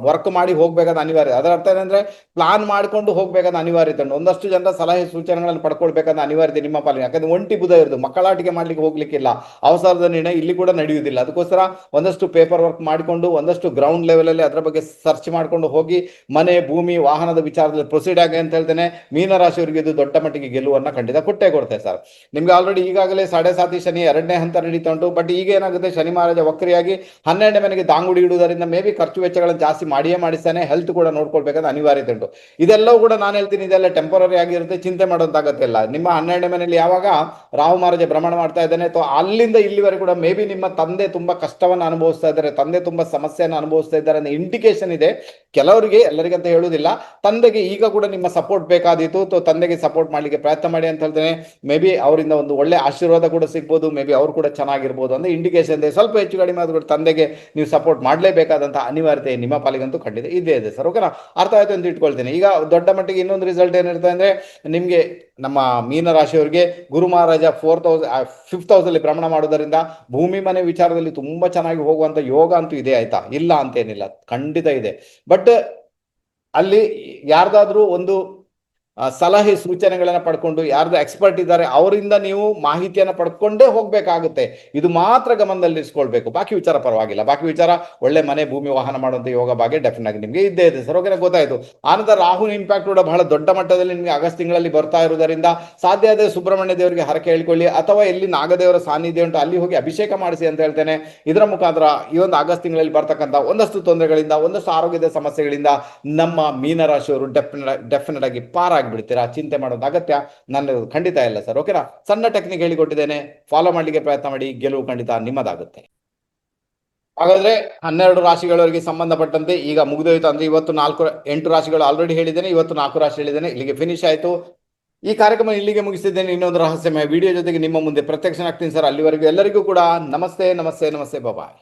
ವರ್ಕ್ ಮಾಡಿ ಹೋಗ್ಬೇಕಾದ ಅನಿವಾರ್ಯ. ಅದರ ಅರ್ಥ ಏನಂದ್ರೆ ಪ್ಲಾನ್ ಮಾಡ್ಕೊಂಡು ಹೋಗ್ಬೇಕಾದ ಅನಿವಾರ್ಯತೆ ಉಂಟು. ಒಂದಷ್ಟು ಜನರ ಸಲಹೆ ಸೂಚನೆಗಳನ್ನು ಪಡ್ಕೊಳ್ಬೇಕಾದ ಅನಿವಾರ್ಯತೆ ನಿಮ್ಮ ಪಾಲಿಗೆ. ಯಾಕಂದ್ರೆ ಒಂಟಿ ಬುಧ ಇರೋದು, ಮಕ್ಕಳಾಟಿಕೆ ಮಾಡ್ಲಿಕ್ಕೆ ಹೋಗ್ಲಿಕ್ಕಿಲ್ಲ, ಅವಸರದ ನಿರ್ಣಯ ಇಲ್ಲಿ ಕೂಡ ನಡೆಯುವುದಿಲ್ಲ. ಅದಕ್ಕೋಸ್ಕರ ಒಂದಷ್ಟು ಪೇಪರ್ ವರ್ಕ್ ಮಾಡಿಕೊಂಡು, ಒಂದಷ್ಟು ಗ್ರೌಂಡ್ ಲೆವೆಲ್ ಅಲ್ಲಿ ಅದರ ಬಗ್ಗೆ ಸರ್ಚ್ ಮಾಡ್ಕೊಂಡು ಹೋಗಿ ಮನೆ, ಭೂಮಿ, ವಾಹನದ ವಿಚಾರದಲ್ಲಿ ಪ್ರೊಸೀಡ್ ಆಗಿ ಅಂತ ಹೇಳ್ತೇನೆ. ಮೀನರಾಶಿಯವರಿಗೆ ಇದು ದೊಡ್ಡ ಮಟ್ಟಿಗೆ ಗೆಲುವನ್ನ ಖಂಡಿತ ಕೊಡುತ್ತೆ ಸರ್. ನಿಮ್ಗೆ ಆಲ್ರೆಡಿ ಈಗಾಗಲೇ 7.5 ಶನಿ 2ನೇ ಹಂತ ನಡೀತಾ ಉಂಟು. ಬಟ್ ಈಗ ಏನಾಗುತ್ತೆ, ಶನಿ ಮಹಾರಾಜ ವಕ್ರಿಯಾಗಿ 12ನೇ ಮನೆಗೆ ದಾಂಗುಡಿ ಇಡುವುದರಿಂದ ಮೇ ಬಿ ಖರ್ಚು ವೆಚ್ಚಗಳನ್ನು ಜಾಸ್ತಿ ಮಾಡಿಯೇ ಮಾಡಿಸ್ತಾನೆ. ಹೆಲ್ತ್ ಕೂಡ ನೋಡ್ಕೊಳ್ಬೇಕಾದ ಅನಿವಾರ್ಯತೆ ಉಂಟು. ಇದೆಲ್ಲವೂ ಕೂಡ ನಾನು ಹೇಳ್ತೀನಿ, ಇದೆಲ್ಲ ಟೆಂಪರರಿ ಆಗಿರುತ್ತೆ, ಚಿಂತೆ ಮಾಡೋದಾಗತ್ತೆ ಇಲ್ಲ. ನಿಮ್ಮ 12ನೇ ಮನೆಯಲ್ಲಿ ಯಾವಾಗ ರಾಹು ಮಹಾರಾಜ ಭ್ರಮಣ ಮಾಡ್ತಾ ಇದ್ದಾನೆ, ಅಲ್ಲಿಂದ ಇಲ್ಲಿವರೆಗೂ ಕೂಡ ಮೇ ಬಿ ನಿಮ್ಮ ತಂದೆ ತುಂಬಾ ಕಷ್ಟವನ್ನು ಅನುಭವಿಸ್ತಾ ಇದ್ದಾರೆ, ತಂದೆ ತುಂಬಾ ಸಮಸ್ಯೆಯನ್ನು ಅನುಭವಿಸ್ತಾ ಇದ್ದಾರೆ ಅನ್ನೋ ಇಂಡಿಕೇಶನ್ ಇದೆ. ಕೆಲವರಿಗೆ, ಎಲ್ಲರಿಗಂತ ಹೇಳುವುದಿಲ್ಲ. ತಂದೆಗೆ ಈಗ ಕೂಡ ನಿಮ್ಮ ಸಪೋರ್ಟ್ ಬೇಕಾದಿತ್ತು, ತಂದೆಗೆ ಸಪೋರ್ಟ್ ಮಾಡ್ಲಿಕ್ಕೆ ಪ್ರಯತ್ನ ಮಾಡಿ ಅಂತ ಹೇಳ್ತೇನೆ. ಮೇ ಬಿ ಅವರಿಂದ ಒಂದು ಒಳ್ಳೆ ಆಶೀರ್ವಾದ ಕೂಡ ಸಿಗ್ಬೋದು, ಮೇ ಬಿ ಅವ್ರು ಕೂಡ ಚೆನ್ನಾಗಿರ್ಬೋದು ಅಂದ್ರೆ ಇಂಡಿಕೇಶನ್ ಇದೆ. ಸ್ವಲ್ಪ ಹೆಚ್ಚು ಕಡಿಮೆ ಆದ್ರೂ ತಂದೆಗೆ ನೀವು ಸಪೋರ್ಟ್ ಮಾಡಲೇಬೇಕಾದಂತಹ ಅನಿವಾರ್ಯತೆ ನಿಮ್ಮ ಪಾಲಿಗಂತೂ ಖಂಡಿತ ಇದೆ ಸರ್. ಓಕೆನಾ? ಅರ್ಥ ಆಯ್ತು ಅಂತ ಇಟ್ಕೊಳ್ತೇನೆ. ಈಗ ದೊಡ್ಡ ಮಟ್ಟಿಗೆ ಇನ್ನೊಂದು ರಿಸಲ್ಟ್ ಏನಿರ್ತದೆ ಅಂದ್ರೆ, ನಿಮ್ಗೆ ನಮ್ಮ ಮೀನರಾಶಿಯವರಿಗೆ ಗುರು ಮಹಾರಾಜ 5th ಹೌಸ್ ಅಲ್ಲಿ ಭ್ರಮಣ ಮಾಡೋದರಿಂದ ಭೂಮಿ ಮನೆ ವಿಚಾರದಲ್ಲಿ ತುಂಬಾ ಚೆನ್ನಾಗಿ ಹೋಗುವಂತ ಯೋಗ ಅಂತೂ ಇದೆ, ಆಯ್ತಾ? ಇಲ್ಲ ಅಂತೇನಿಲ್ಲ, ಖಂಡಿತ ಇದೆ. ಬಟ್ ಅಲ್ಲಿ ಯಾರ್ದಾದ್ರೂ ಒಂದು ಸಲಹೆ ಸೂಚನೆಗಳನ್ನ ಪಡ್ಕೊಂಡು ಯಾರ್ದು ಎಕ್ಸ್ಪರ್ಟ್ ಇದ್ದಾರೆ ಅವರಿಂದ ನೀವು ಮಾಹಿತಿಯನ್ನು ಪಡ್ಕೊಂಡೇ ಹೋಗ್ಬೇಕಾಗುತ್ತೆ. ಇದು ಮಾತ್ರ ಗಮನದಲ್ಲಿರಿಸ್ಕೊಳ್ಬೇಕು. ಬಾಕಿ ವಿಚಾರ ಪರವಾಗಿಲ್ಲ. ಬಾಕಿ ವಿಚಾರ ಒಳ್ಳೆ ಮನೆ ಭೂಮಿ ವಾಹನ ಮಾಡುವಂತ ಯೋಗ ಭಾಗ್ಯ ಡೆಫಿನೆಟ್ ಆಗಿ ನಿಮಗೆ ಇದ್ದೇ ಇದೆ ಸರ್. ಓಕೆನಾ, ಗೊತ್ತಾಯ್ತು. ಆನಂತರ ರಾಹುಲ್ ಇಂಪ್ಯಾಕ್ಟ್ ಕೂಡ ಬಹಳ ದೊಡ್ಡ ಮಟ್ಟದಲ್ಲಿ ನಿಮಗೆ ಆಗಸ್ಟ್ ತಿಂಗಳಲ್ಲಿ ಬರ್ತಾ ಇರುವುದರಿಂದ ಸಾಧ್ಯ ಆದ ಸುಬ್ರಹ್ಮಣ್ಯ ದೇವರಿಗೆ ಹರಕೆ ಹೇಳ್ಕೊಳ್ಳಿ, ಅಥವಾ ಎಲ್ಲಿ ನಾಗದೇವರ ಸಾನ್ನಿಧ್ಯ ಉಂಟು ಅಲ್ಲಿ ಹೋಗಿ ಅಭಿಷೇಕ ಮಾಡಿಸಿ ಅಂತ ಹೇಳ್ತೇನೆ. ಇದರ ಮುಖಾಂತರ ಈ ಒಂದು ಆಗಸ್ಟ್ ತಿಂಗಳಲ್ಲಿ ಬರ್ತಕ್ಕಂಥ ಒಂದಷ್ಟು ತೊಂದರೆಗಳಿಂದ, ಒಂದಷ್ಟು ಆರೋಗ್ಯದ ಸಮಸ್ಯೆಗಳಿಂದ ನಮ್ಮ ಮೀನರಾಶಿಯವರು ಡೆಫಿನೆಟ್ ಆಗಿ ಪಾರಾಗಿಬಿಡ್ತೀರಾ. ಚಿಂತೆ ಮಾಡೋದು ಅಗತ್ಯ ನನ್ನ ಖಂಡಿತ ಇಲ್ಲ ಸರ್. ಓಕೆನಾ, ಸಣ್ಣ ಟೆಕ್ನಿಕ್ ಹೇಳಿಕೊಟ್ಟಿದ್ದೇನೆ, ಫಾಲೋ ಮಾಡ್ಲಿಕ್ಕೆ ಪ್ರಯತ್ನ ಮಾಡಿ, ಗೆಲುವು ಖಂಡಿತ ನಿಮ್ಮದಾಗುತ್ತೆ. ಹಾಗಾದ್ರೆ 12 ರಾಶಿಗಳವರಿಗೆ ಸಂಬಂಧಪಟ್ಟಂತೆ ಈಗ ಮುಗಿದೋಯ್ತು. ಅಂದ್ರೆ ಇವತ್ತು 8 ರಾಶಿಗಳು ಆಲ್ರೆಡಿ ಹೇಳಿದ್ದೇನೆ, ಇವತ್ತು 4 ರಾಶಿ ಹೇಳಿದ್ದೇನೆ. ಇಲ್ಲಿಗೆ ಫಿನಿಶ್ ಆಯ್ತು. ಈ ಕಾರ್ಯಕ್ರಮ ಇಲ್ಲಿಗೆ ಮುಗಿಸಿದ್ದೇನೆ. ಇನ್ನೊಂದು ರಹಸ್ಯಮಯ ವಿಡಿಯೋ ಜೊತೆಗೆ ನಿಮ್ಮ ಮುಂದೆ ಪ್ರತ್ಯಕ್ಷನಾಗ್ತೀನಿ ಸರ್. ಅಲ್ಲಿವರೆಗೂ ಎಲ್ಲರಿಗೂ ಕೂಡ ನಮಸ್ತೆ ನಮಸ್ತೆ ನಮಸ್ತೆ, ಬಾಯ್.